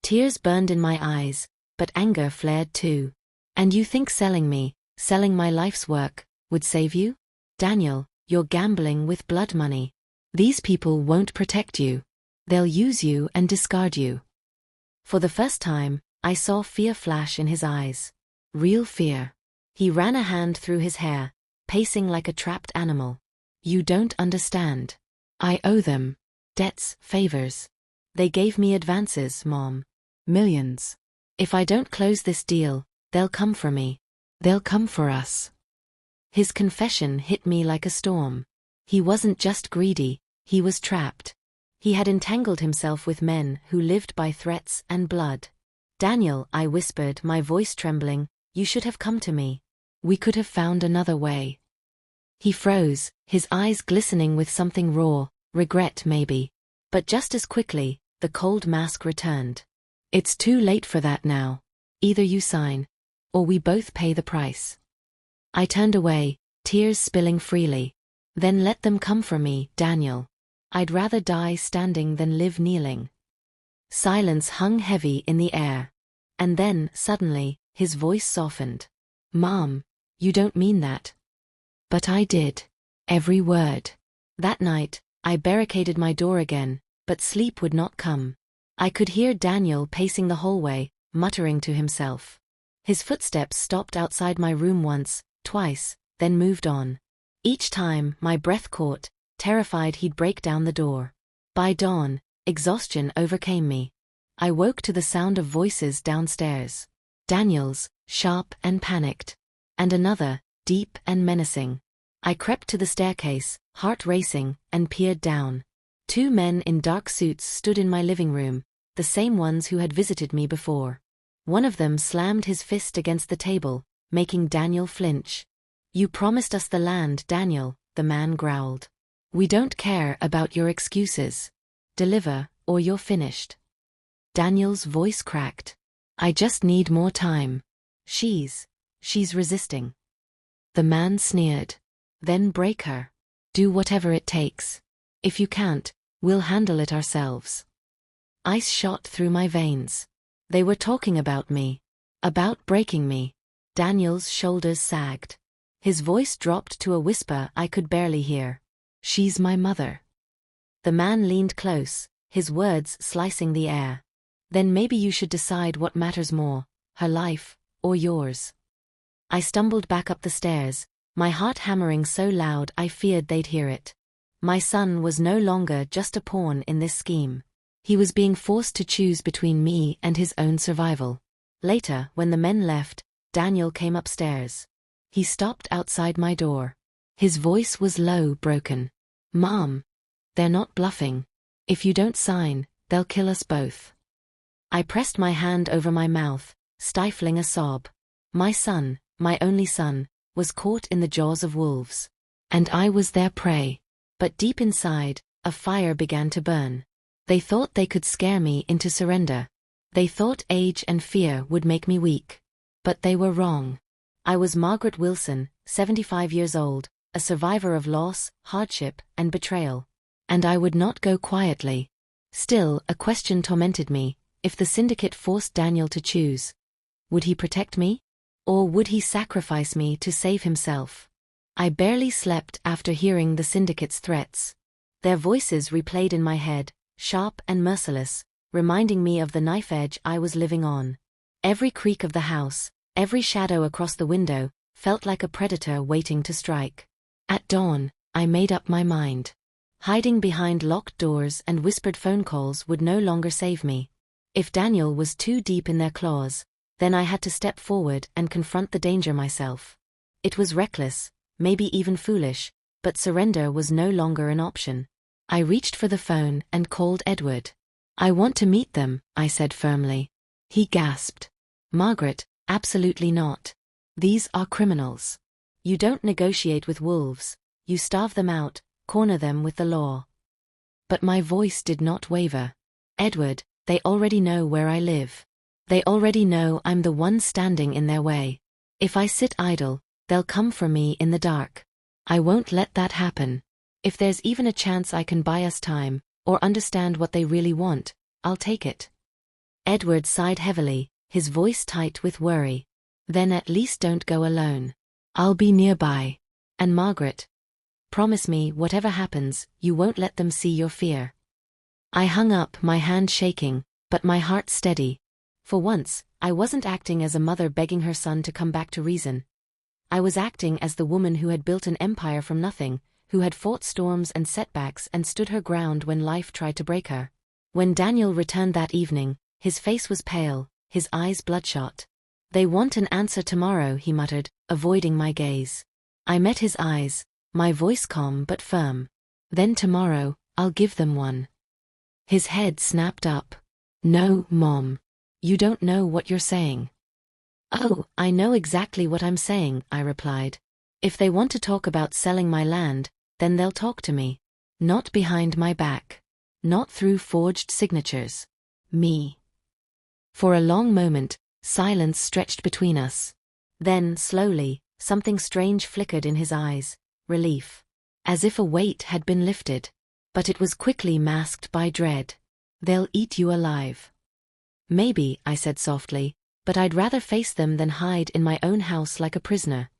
S1: Tears burned in my eyes, but anger flared too. "And you think selling me, selling my life's work, would save you? Daniel, you're gambling with blood money. These people won't protect you. They'll use you and discard you." For the first time, I saw fear flash in his eyes. Real fear. He ran a hand through his hair, pacing like a trapped animal. "You don't understand. I owe them. Debts, favors. They gave me advances, Mom. Millions. If I don't close this deal, they'll come for me. They'll come for us." His confession hit me like a storm. He wasn't just greedy, he was trapped. He had entangled himself with men who lived by threats and blood. "Daniel," I whispered, my voice trembling, "you should have come to me. We could have found another way." He froze, his eyes glistening with something raw, regret maybe. But just as quickly, the cold mask returned. "It's too late for that now. Either you sign, or we both pay the price." I turned away, tears spilling freely. "Then let them come for me, Daniel. I'd rather die standing than live kneeling." Silence hung heavy in the air. And then, suddenly, his voice softened. "Mom, you don't mean that." But I did. Every word. That night, I barricaded my door again, but sleep would not come. I could hear Daniel pacing the hallway, muttering to himself. His footsteps stopped outside my room once, twice, then moved on. Each time, my breath caught, terrified he'd break down the door. By dawn, exhaustion overcame me. I woke to the sound of voices downstairs. Daniel's, sharp and panicked. And another, deep and menacing. I crept to the staircase, heart racing, and peered down. 2 men in dark suits stood in my living room, the same ones who had visited me before. One of them slammed his fist against the table, making Daniel flinch. You promised us the land, Daniel, the man growled. We don't care about your excuses. Deliver, or you're finished. Daniel's voice cracked. I just need more time. She's resisting. The man sneered. Then break her. Do whatever it takes. If you can't, we'll handle it ourselves. Ice shot through my veins. They were talking about me. About breaking me. Daniel's shoulders sagged. His voice dropped to a whisper I could barely hear. She's my mother. The man leaned close, his words slicing the air. Then maybe you should decide what matters more, her life, or yours. I stumbled back up the stairs, my heart hammering so loud I feared they'd hear it. My son was no longer just a pawn in this scheme. He was being forced to choose between me and his own survival. Later, when the men left, Daniel came upstairs. He stopped outside my door. His voice was low, broken. Mom, they're not bluffing. If you don't sign, they'll kill us both. I pressed my hand over my mouth, stifling a sob. My son, my only son, was caught in the jaws of wolves. And I was their prey. But deep inside, a fire began to burn. They thought they could scare me into surrender. They thought age and fear would make me weak. But they were wrong. I was Margaret Wilson, 75 years old, a survivor of loss, hardship, and betrayal. And I would not go quietly. Still, a question tormented me. If the syndicate forced Daniel to choose, would he protect me? Or would he sacrifice me to save himself? I barely slept after hearing the syndicate's threats. Their voices replayed in my head, sharp and merciless, reminding me of the knife edge I was living on. Every creak of the house, every shadow across the window, felt like a predator waiting to strike. At dawn, I made up my mind. Hiding behind locked doors and whispered phone calls would no longer save me. If Daniel was too deep in their claws, then I had to step forward and confront the danger myself. It was reckless, maybe even foolish, but surrender was no longer an option. I reached for the phone and called Edward. I want to meet them, I said firmly. He gasped. Margaret, absolutely not. These are criminals. You don't negotiate with wolves, you starve them out, corner them with the law. But my voice did not waver. Edward, they already know where I live. They already know I'm the one standing in their way. If I sit idle, they'll come for me in the dark. I won't let that happen. If there's even a chance I can buy us time, or understand what they really want, I'll take it. Edward sighed heavily, his voice tight with worry. Then at least don't go alone. I'll be nearby. And Margaret, promise me whatever happens, you won't let them see your fear. I hung up, my hand shaking, but my heart steady. For once, I wasn't acting as a mother begging her son to come back to reason. I was acting as the woman who had built an empire from nothing, who had fought storms and setbacks and stood her ground when life tried to break her. When Daniel returned that evening, his face was pale, his eyes bloodshot. They want an answer tomorrow, he muttered, avoiding my gaze. I met his eyes, my voice calm but firm. Then tomorrow, I'll give them one. His head snapped up. No, Mom. You don't know what you're saying. Oh, I know exactly what I'm saying, I replied. If they want to talk about selling my land, then they'll talk to me. Not behind my back. Not through forged signatures. Me. For a long moment, silence stretched between us. Then, slowly, something strange flickered in his eyes. Relief. As if a weight had been lifted. But it was quickly masked by dread. They'll eat you alive. Maybe, I said softly, but I'd rather face them than hide in my own house like a prisoner.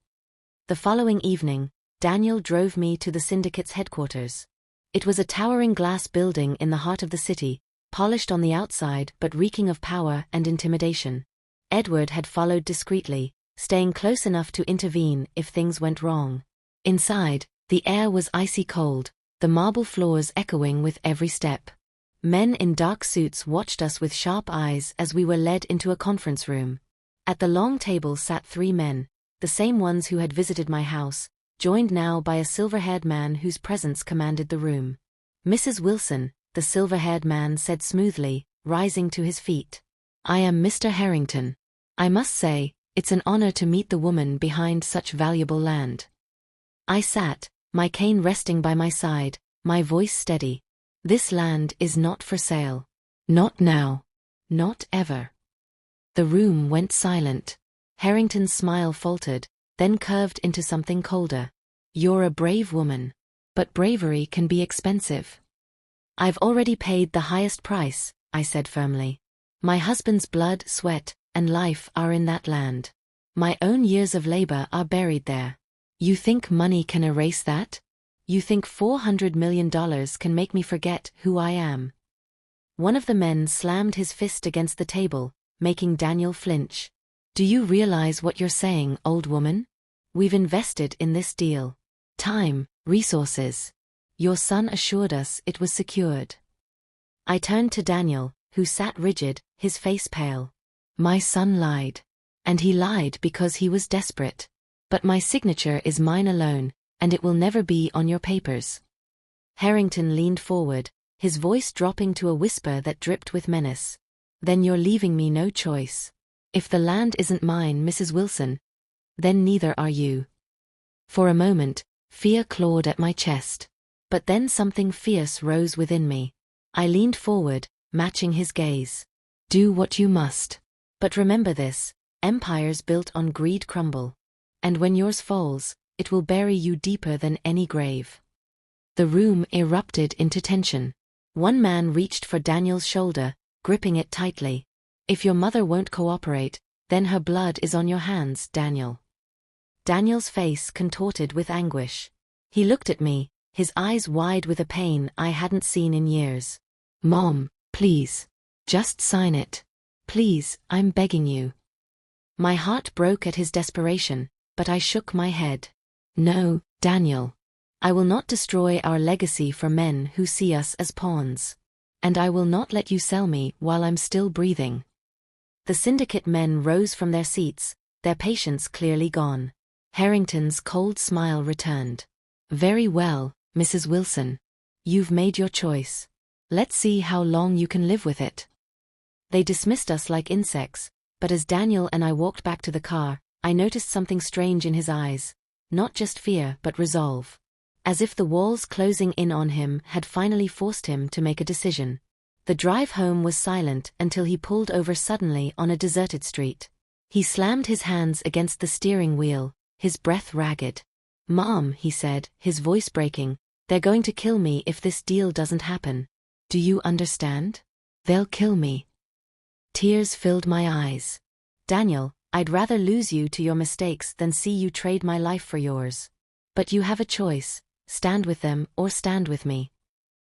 S1: The following evening, Daniel drove me to the syndicate's headquarters. It was a towering glass building in the heart of the city, polished on the outside but reeking of power and intimidation. Edward had followed discreetly, staying close enough to intervene if things went wrong. Inside, the air was icy cold, the marble floors echoing with every step. Men in dark suits watched us with sharp eyes as we were led into a conference room. At the long table sat 3 men, the same ones who had visited my house, joined now by a silver-haired man whose presence commanded the room. Mrs. Wilson, the silver-haired man said smoothly, rising to his feet. I am Mr. Harrington. I must say, It's an honor to meet the woman behind such valuable land. I sat, my cane resting by my side, my voice steady. This land is not for sale. Not now. Not ever. The room went silent. Harrington's smile faltered, then curved into something colder. You're a brave woman. But bravery can be expensive. I've already paid the highest price, I said firmly. My husband's blood, sweat, and life are in that land. My own years of labor are buried there. You think money can erase that? You think $400 million can make me forget who I am? One of the men slammed his fist against the table, making Daniel flinch. Do you realize what you're saying, old woman? We've invested in this deal. Time, resources. Your son assured us it was secured. I turned to Daniel, who sat rigid, his face pale. My son lied. And he lied because he was desperate. But my signature is mine alone, and it will never be on your papers. Harrington leaned forward, his voice dropping to a whisper that dripped with menace. Then you're leaving me no choice. If the land isn't mine, Mrs. Wilson, then neither are you. For a moment, fear clawed at my chest. But then something fierce rose within me. I leaned forward, matching his gaze. Do what you must. But remember this, empires built on greed crumble. And when yours falls, it will bury you deeper than any grave. The room erupted into tension. One man reached for Daniel's shoulder, gripping it tightly. If your mother won't cooperate, then her blood is on your hands, Daniel. Daniel's face contorted with anguish. He looked at me, his eyes wide with a pain I hadn't seen in years. Mom, please. Just sign it. Please, I'm begging you. My heart broke at his desperation, but I shook my head. No, Daniel. I will not destroy our legacy for men who see us as pawns. And I will not let you sell me while I'm still breathing. The syndicate men rose from their seats, their patience clearly gone. Harrington's cold smile returned. Very well, Mrs. Wilson. You've made your choice. Let's see how long you can live with it. They dismissed us like insects, but as Daniel and I walked back to the car, I noticed something strange in his eyes. Not just fear but resolve. As if the walls closing in on him had finally forced him to make a decision. The drive home was silent until he pulled over suddenly on a deserted street. He slammed his hands against the steering wheel, his breath ragged. Mom, he said, his voice breaking, they're going to kill me if this deal doesn't happen. Do you understand? They'll kill me. Tears filled my eyes. Daniel, I'd rather lose you to your mistakes than see you trade my life for yours. But you have a choice. Stand with them or stand with me.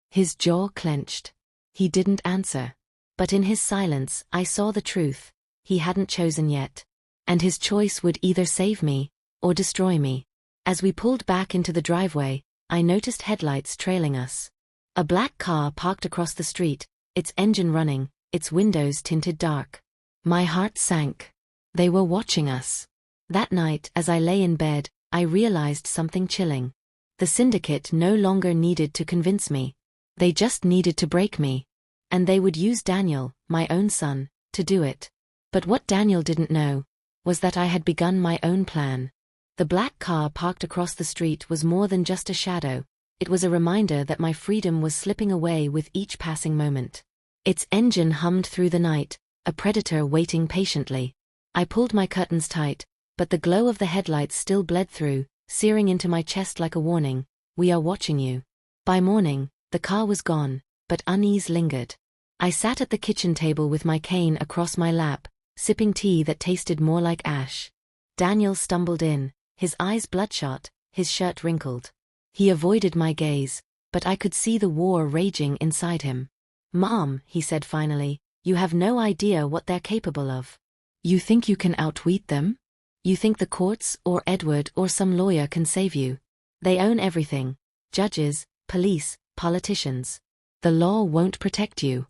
S1: His jaw clenched. He didn't answer. But in his silence I saw the truth. He hadn't chosen yet. And his choice would either save me or destroy me. As we pulled back into the driveway, I noticed headlights trailing us. A black car parked across the street, its engine running, its windows tinted dark. My heart sank. They were watching us. That night, as I lay in bed, I realized something chilling. The syndicate no longer needed to convince me. They just needed to break me. And they would use Daniel, my own son, to do it. But what Daniel didn't know was that I had begun my own plan. The black car parked across the street was more than just a shadow. It was a reminder that my freedom was slipping away with each passing moment. Its engine hummed through the night, a predator waiting patiently. I pulled my curtains tight, but the glow of the headlights still bled through, searing into my chest like a warning. We are watching you. By morning, the car was gone, but unease lingered. I sat at the kitchen table with my cane across my lap, sipping tea that tasted more like ash. Daniel stumbled in, his eyes bloodshot, his shirt wrinkled. He avoided my gaze, but I could see the war raging inside him. Mom, he said finally, you have no idea what they're capable of. You think you can outwit them? You think the courts or Edward or some lawyer can save you? They own everything. Judges, police, politicians. The law won't protect you.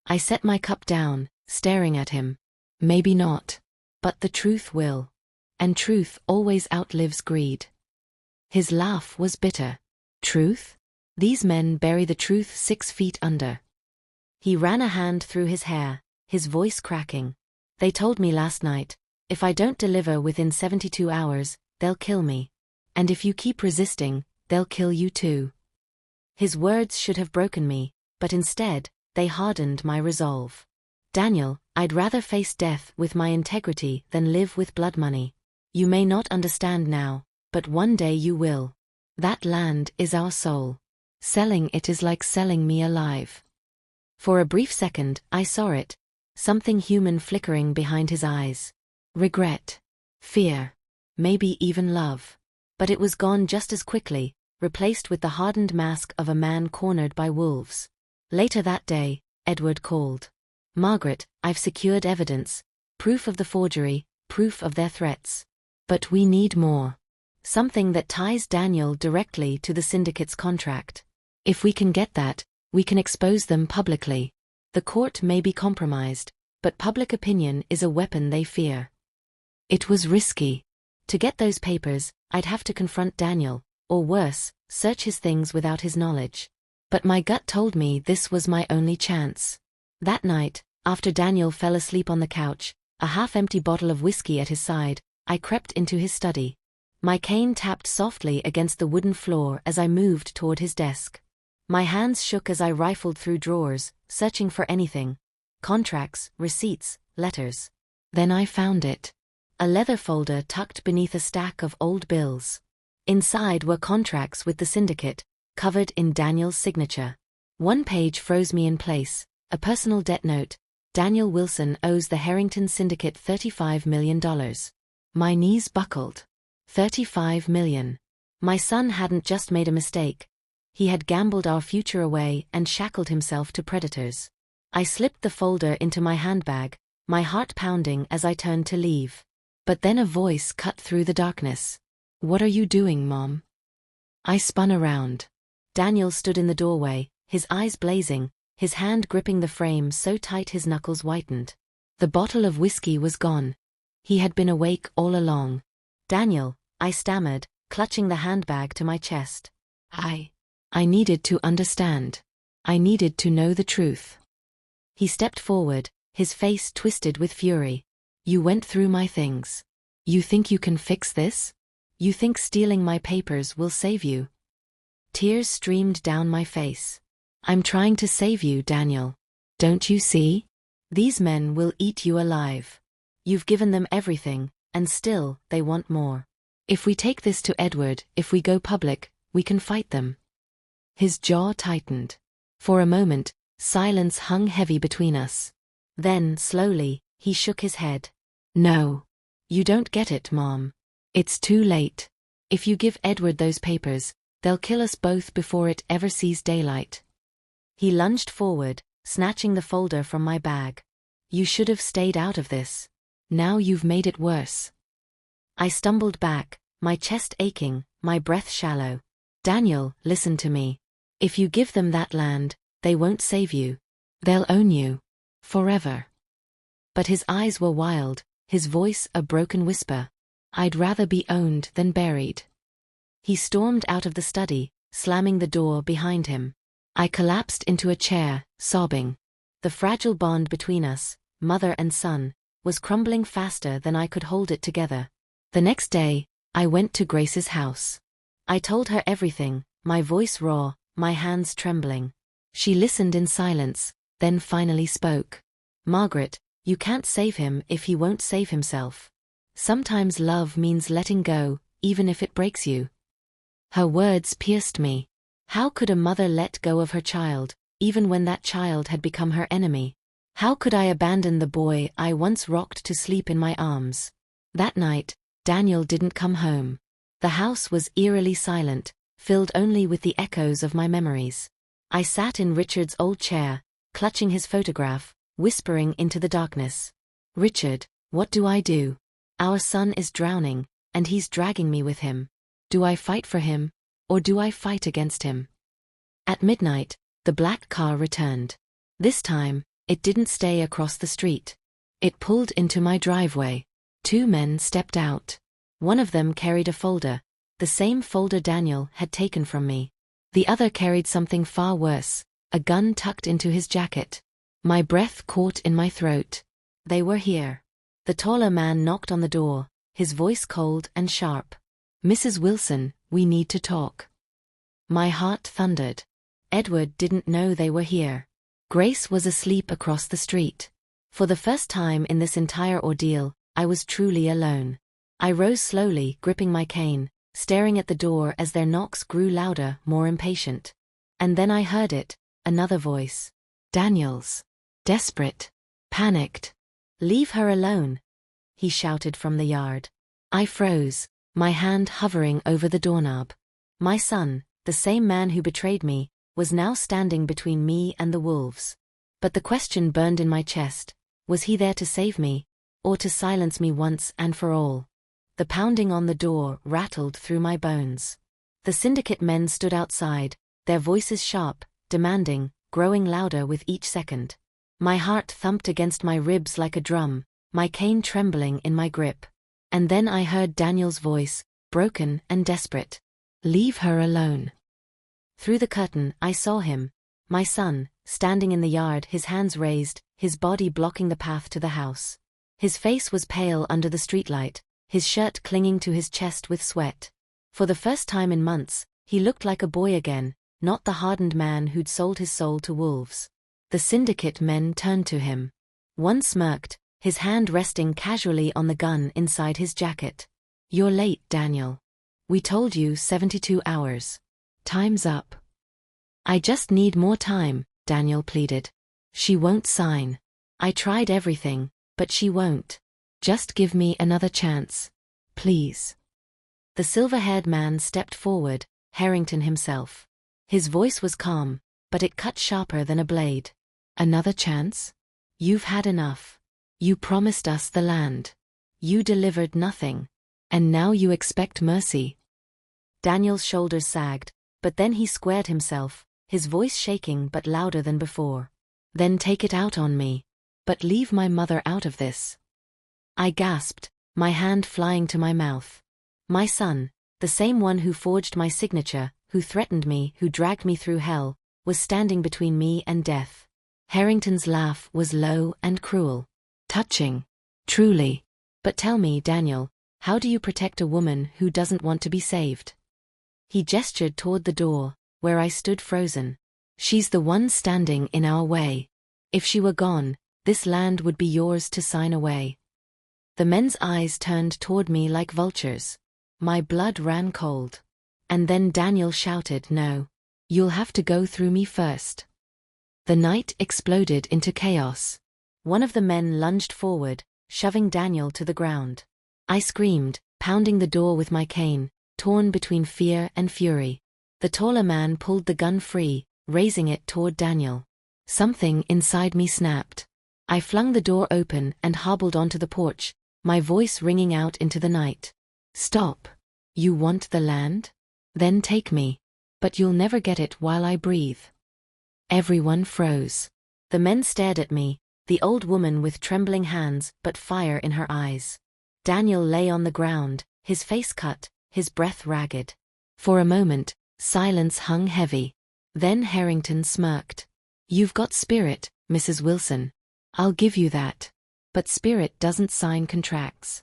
S1: I set my cup down, staring at him. Maybe not. But the truth will. And truth always outlives greed. His laugh was bitter. Truth? These men bury the truth 6 feet under. He ran a hand through his hair, his voice cracking. They told me last night, If I don't deliver within 72 hours, they'll kill me. And if you keep resisting, they'll kill you too. His words should have broken me, but instead, they hardened my resolve. Daniel, I'd rather face death with my integrity than live with blood money. You may not understand now, but one day you will. That land is our soul. Selling it is like selling me alive. For a brief second, I saw it. Something human flickering behind his eyes. Regret. Fear. Maybe even love. But it was gone just as quickly, replaced with the hardened mask of a man cornered by wolves. Later that day, Edward called. Margaret, I've secured evidence. Proof of the forgery, proof of their threats. But we need more. Something that ties Daniel directly to the syndicate's contract. If we can get that, we can expose them publicly. The court may be compromised, but public opinion is a weapon they fear. It was risky. To get those papers, I'd have to confront Daniel, or worse, search his things without his knowledge. But my gut told me this was my only chance. That night, after Daniel fell asleep on the couch, a half-empty bottle of whiskey at his side, I crept into his study. My cane tapped softly against the wooden floor as I moved toward his desk. My hands shook as I rifled through drawers, searching for anything. Contracts, receipts, letters. Then I found it. A leather folder tucked beneath a stack of old bills. Inside were contracts with the syndicate, covered in Daniel's signature. One page froze me in place, a personal debt note. Daniel Wilson owes the Harrington Syndicate $35 million. My knees buckled. $35 million. My son hadn't just made a mistake. He had gambled our future away and shackled himself to predators. I slipped the folder into my handbag, my heart pounding as I turned to leave. But then a voice cut through the darkness. What are you doing, Mom? I spun around. Daniel stood in the doorway, his eyes blazing, his hand gripping the frame so tight his knuckles whitened. The bottle of whiskey was gone. He had been awake all along. Daniel, I stammered, clutching the handbag to my chest. I needed to understand. I needed to know the truth. He stepped forward, his face twisted with fury. You went through my things. You think you can fix this? You think stealing my papers will save you? Tears streamed down my face. I'm trying to save you, Daniel. Don't you see? These men will eat you alive. You've given them everything, and still, they want more. If we take this to Edward, if we go public, we can fight them. His jaw tightened. For a moment, silence hung heavy between us. Then, slowly, he shook his head. No. You don't get it, Mom. It's too late. If you give Edward those papers, they'll kill us both before it ever sees daylight. He lunged forward, snatching the folder from my bag. You should have stayed out of this. Now you've made it worse. I stumbled back, my chest aching, my breath shallow. Daniel, listen to me. If you give them that land, they won't save you. They'll own you. Forever. But his eyes were wild, his voice a broken whisper. I'd rather be owned than buried. He stormed out of the study, slamming the door behind him. I collapsed into a chair, sobbing. The fragile bond between us, mother and son, was crumbling faster than I could hold it together. The next day, I went to Grace's house. I told her everything, my voice raw, my hands trembling. She listened in silence, then finally spoke. Margaret, you can't save him if he won't save himself. Sometimes love means letting go, even if it breaks you. Her words pierced me. How could a mother let go of her child, even when that child had become her enemy? How could I abandon the boy I once rocked to sleep in my arms? That night, Daniel didn't come home. The house was eerily silent, filled only with the echoes of my memories. I sat in Richard's old chair, clutching his photograph, whispering into the darkness. Richard, what do I do? Our son is drowning, and he's dragging me with him. Do I fight for him, or do I fight against him? At midnight, the black car returned. This time, it didn't stay across the street. It pulled into my driveway. Two men stepped out. One of them carried a folder, the same folder Daniel had taken from me. The other carried something far worse, a gun tucked into his jacket. My breath caught in my throat. They were here. The taller man knocked on the door, his voice cold and sharp. "Mrs. Wilson, we need to talk." My heart thundered. Edward didn't know they were here. Grace was asleep across the street. For the first time in this entire ordeal, I was truly alone. I rose slowly, gripping my cane, staring at the door as their knocks grew louder, more impatient. And then I heard it, another voice. Daniel's. Desperate. Panicked. "Leave her alone," he shouted from the yard. I froze, my hand hovering over the doorknob. My son, the same man who betrayed me, was now standing between me and the wolves. But the question burned in my chest: was he there to save me, or to silence me once and for all? The pounding on the door rattled through my bones. The syndicate men stood outside, their voices sharp, demanding, growing louder with each second. My heart thumped against my ribs like a drum, my cane trembling in my grip. And then I heard Daniel's voice, broken and desperate. "Leave her alone." Through the curtain, I saw him, my son, standing in the yard, his hands raised, his body blocking the path to the house. His face was pale under the streetlight, his shirt clinging to his chest with sweat. For the first time in months, he looked like a boy again, not the hardened man who'd sold his soul to wolves. The syndicate men turned to him. One smirked, his hand resting casually on the gun inside his jacket. "You're late, Daniel. We told you 72 hours. Time's up." "I just need more time," Daniel pleaded. "She won't sign. I tried everything, but she won't. Just give me another chance. Please." The silver-haired man stepped forward, Harrington himself. His voice was calm, but it cut sharper than a blade. "Another chance? You've had enough. You promised us the land. You delivered nothing. And now you expect mercy." Daniel's shoulders sagged, but then he squared himself, his voice shaking but louder than before. "Then take it out on me. But leave my mother out of this." I gasped, my hand flying to my mouth. My son, the same one who forged my signature, who threatened me, who dragged me through hell, was standing between me and death. Harrington's laugh was low and cruel. "Touching. Truly. But tell me, Daniel, how do you protect a woman who doesn't want to be saved?" He gestured toward the door, where I stood frozen. "She's the one standing in our way. If she were gone, this land would be yours to sign away." The men's eyes turned toward me like vultures. My blood ran cold. And then Daniel shouted, "No. You'll have to go through me first." The night exploded into chaos. One of the men lunged forward, shoving Daniel to the ground. I screamed, pounding the door with my cane, torn between fear and fury. The taller man pulled the gun free, raising it toward Daniel. Something inside me snapped. I flung the door open and hobbled onto the porch, my voice ringing out into the night. "Stop. You want the land? Then take me. But you'll never get it while I breathe." Everyone froze. The men stared at me, the old woman with trembling hands but fire in her eyes. Daniel lay on the ground, his face cut, his breath ragged. For a moment, silence hung heavy. Then Harrington smirked. "You've got spirit, Mrs. Wilson. I'll give you that. But spirit doesn't sign contracts."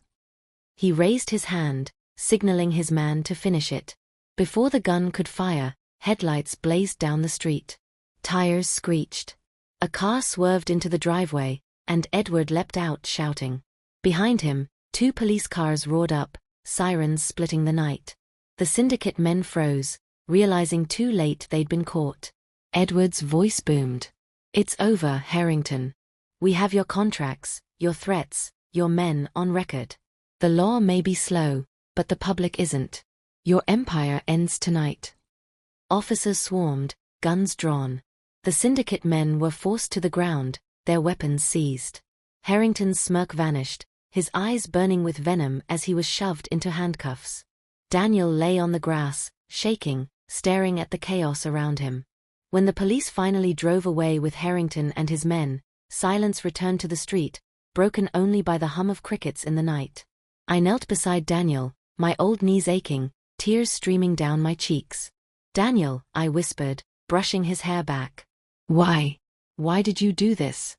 S1: He raised his hand, signaling his man to finish it. Before the gun could fire, headlights blazed down the street. Tires screeched. A car swerved into the driveway, and Edward leapt out shouting. Behind him, 2 police cars roared up, sirens splitting the night. The syndicate men froze, realizing too late they'd been caught. Edward's voice boomed. "It's over, Harrington. We have your contracts, your threats, your men on record. The law may be slow, but the public isn't. Your empire ends tonight." Officers swarmed, guns drawn. The syndicate men were forced to the ground, their weapons seized. Harrington's smirk vanished, his eyes burning with venom as he was shoved into handcuffs. Daniel lay on the grass, shaking, staring at the chaos around him. When the police finally drove away with Harrington and his men, silence returned to the street, broken only by the hum of crickets in the night. I knelt beside Daniel, my old knees aching, tears streaming down my cheeks. "Daniel," I whispered, brushing his hair back. "Why? Why did you do this?"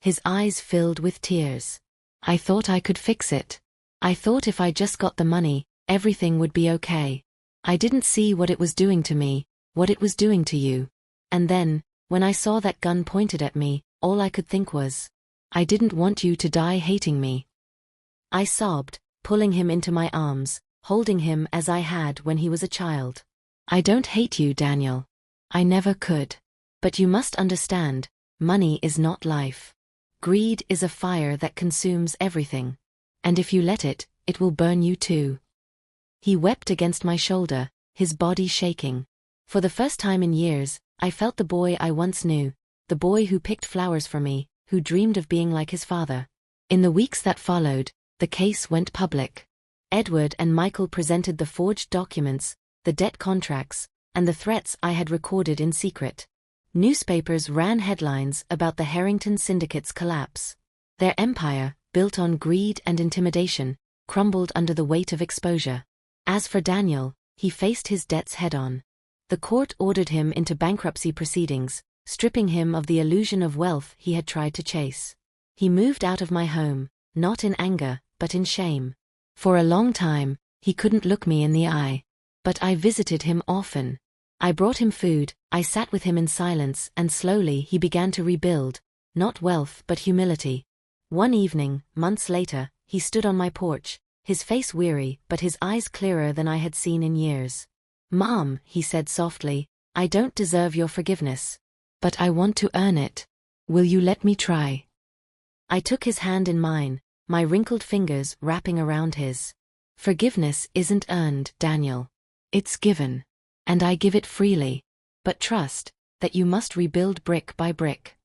S1: His eyes filled with tears. I thought I could fix it. I thought if I just got the money, everything would be okay. I didn't see what it was doing to me, what it was doing to you. And then, when I saw that gun pointed at me, all I could think was, I didn't want you to die hating me. I sobbed, pulling him into my arms, holding him as I had when he was a child. I don't hate you, Daniel. I never could. But you must understand, money is not life. Greed is a fire that consumes everything. And if you let it, it will burn you too. He wept against my shoulder, his body shaking. For the first time in years, I felt the boy I once knew, the boy who picked flowers for me, who dreamed of being like his father. In the weeks that followed, the case went public. Edward and Michael presented the forged documents, the debt contracts, and the threats I had recorded in secret. Newspapers ran headlines about the Harrington Syndicate's collapse. Their empire, built on greed and intimidation, crumbled under the weight of exposure. As for Daniel, he faced his debts head-on. The court ordered him into bankruptcy proceedings, stripping him of the illusion of wealth he had tried to chase. He moved out of my home, not in anger, but in shame. For a long time, he couldn't look me in the eye. But I visited him often. I brought him food, I sat with him in silence, and slowly he began to rebuild, not wealth but humility. One evening, months later, he stood on my porch, his face weary but his eyes clearer than I had seen in years. "Mom," he said softly, "I don't deserve your forgiveness. But I want to earn it. Will you let me try?" I took his hand in mine, my wrinkled fingers wrapping around his. "Forgiveness isn't earned, Daniel. It's given. And I give it freely. But trust that you must rebuild brick by brick."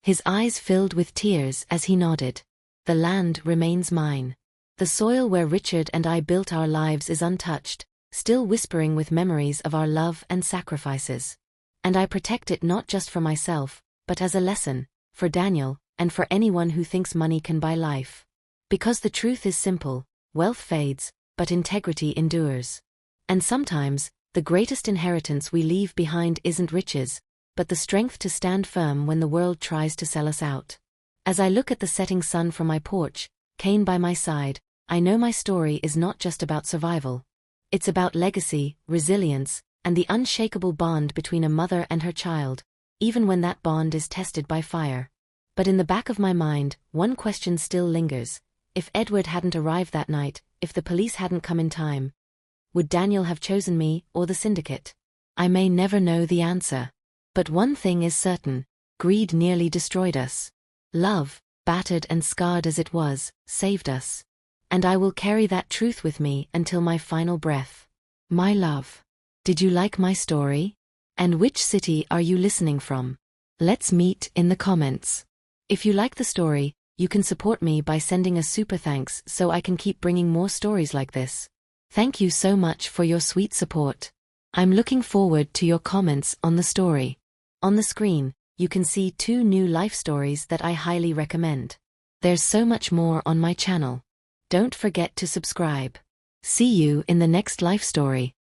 S1: His eyes filled with tears as he nodded. "The land remains mine. The soil where Richard and I built our lives is untouched, still whispering with memories of our love and sacrifices. And I protect it not just for myself, but as a lesson, for Daniel, and for anyone who thinks money can buy life. Because the truth is simple, wealth fades, but integrity endures. And sometimes, the greatest inheritance we leave behind isn't riches, but the strength to stand firm when the world tries to sell us out. As I look at the setting sun from my porch, Kane by my side, I know my story is not just about survival. It's about legacy, resilience, and the unshakable bond between a mother and her child, even when that bond is tested by fire. But in the back of my mind, one question still lingers. If Edward hadn't arrived that night, if the police hadn't come in time, would Daniel have chosen me or the syndicate? I may never know the answer. But one thing is certain, greed nearly destroyed us. Love, battered and scarred as it was, saved us. And I will carry that truth with me until my final breath. My love, did you like my story? And which city are you listening from? Let's meet in the comments. If you like the story, you can support me by sending a super thanks so I can keep bringing more stories like this. Thank you so much for your sweet support. I'm looking forward to your comments on the story. On the screen, you can see 2 new life stories that I highly recommend. There's so much more on my channel. Don't forget to subscribe. See you in the next life story.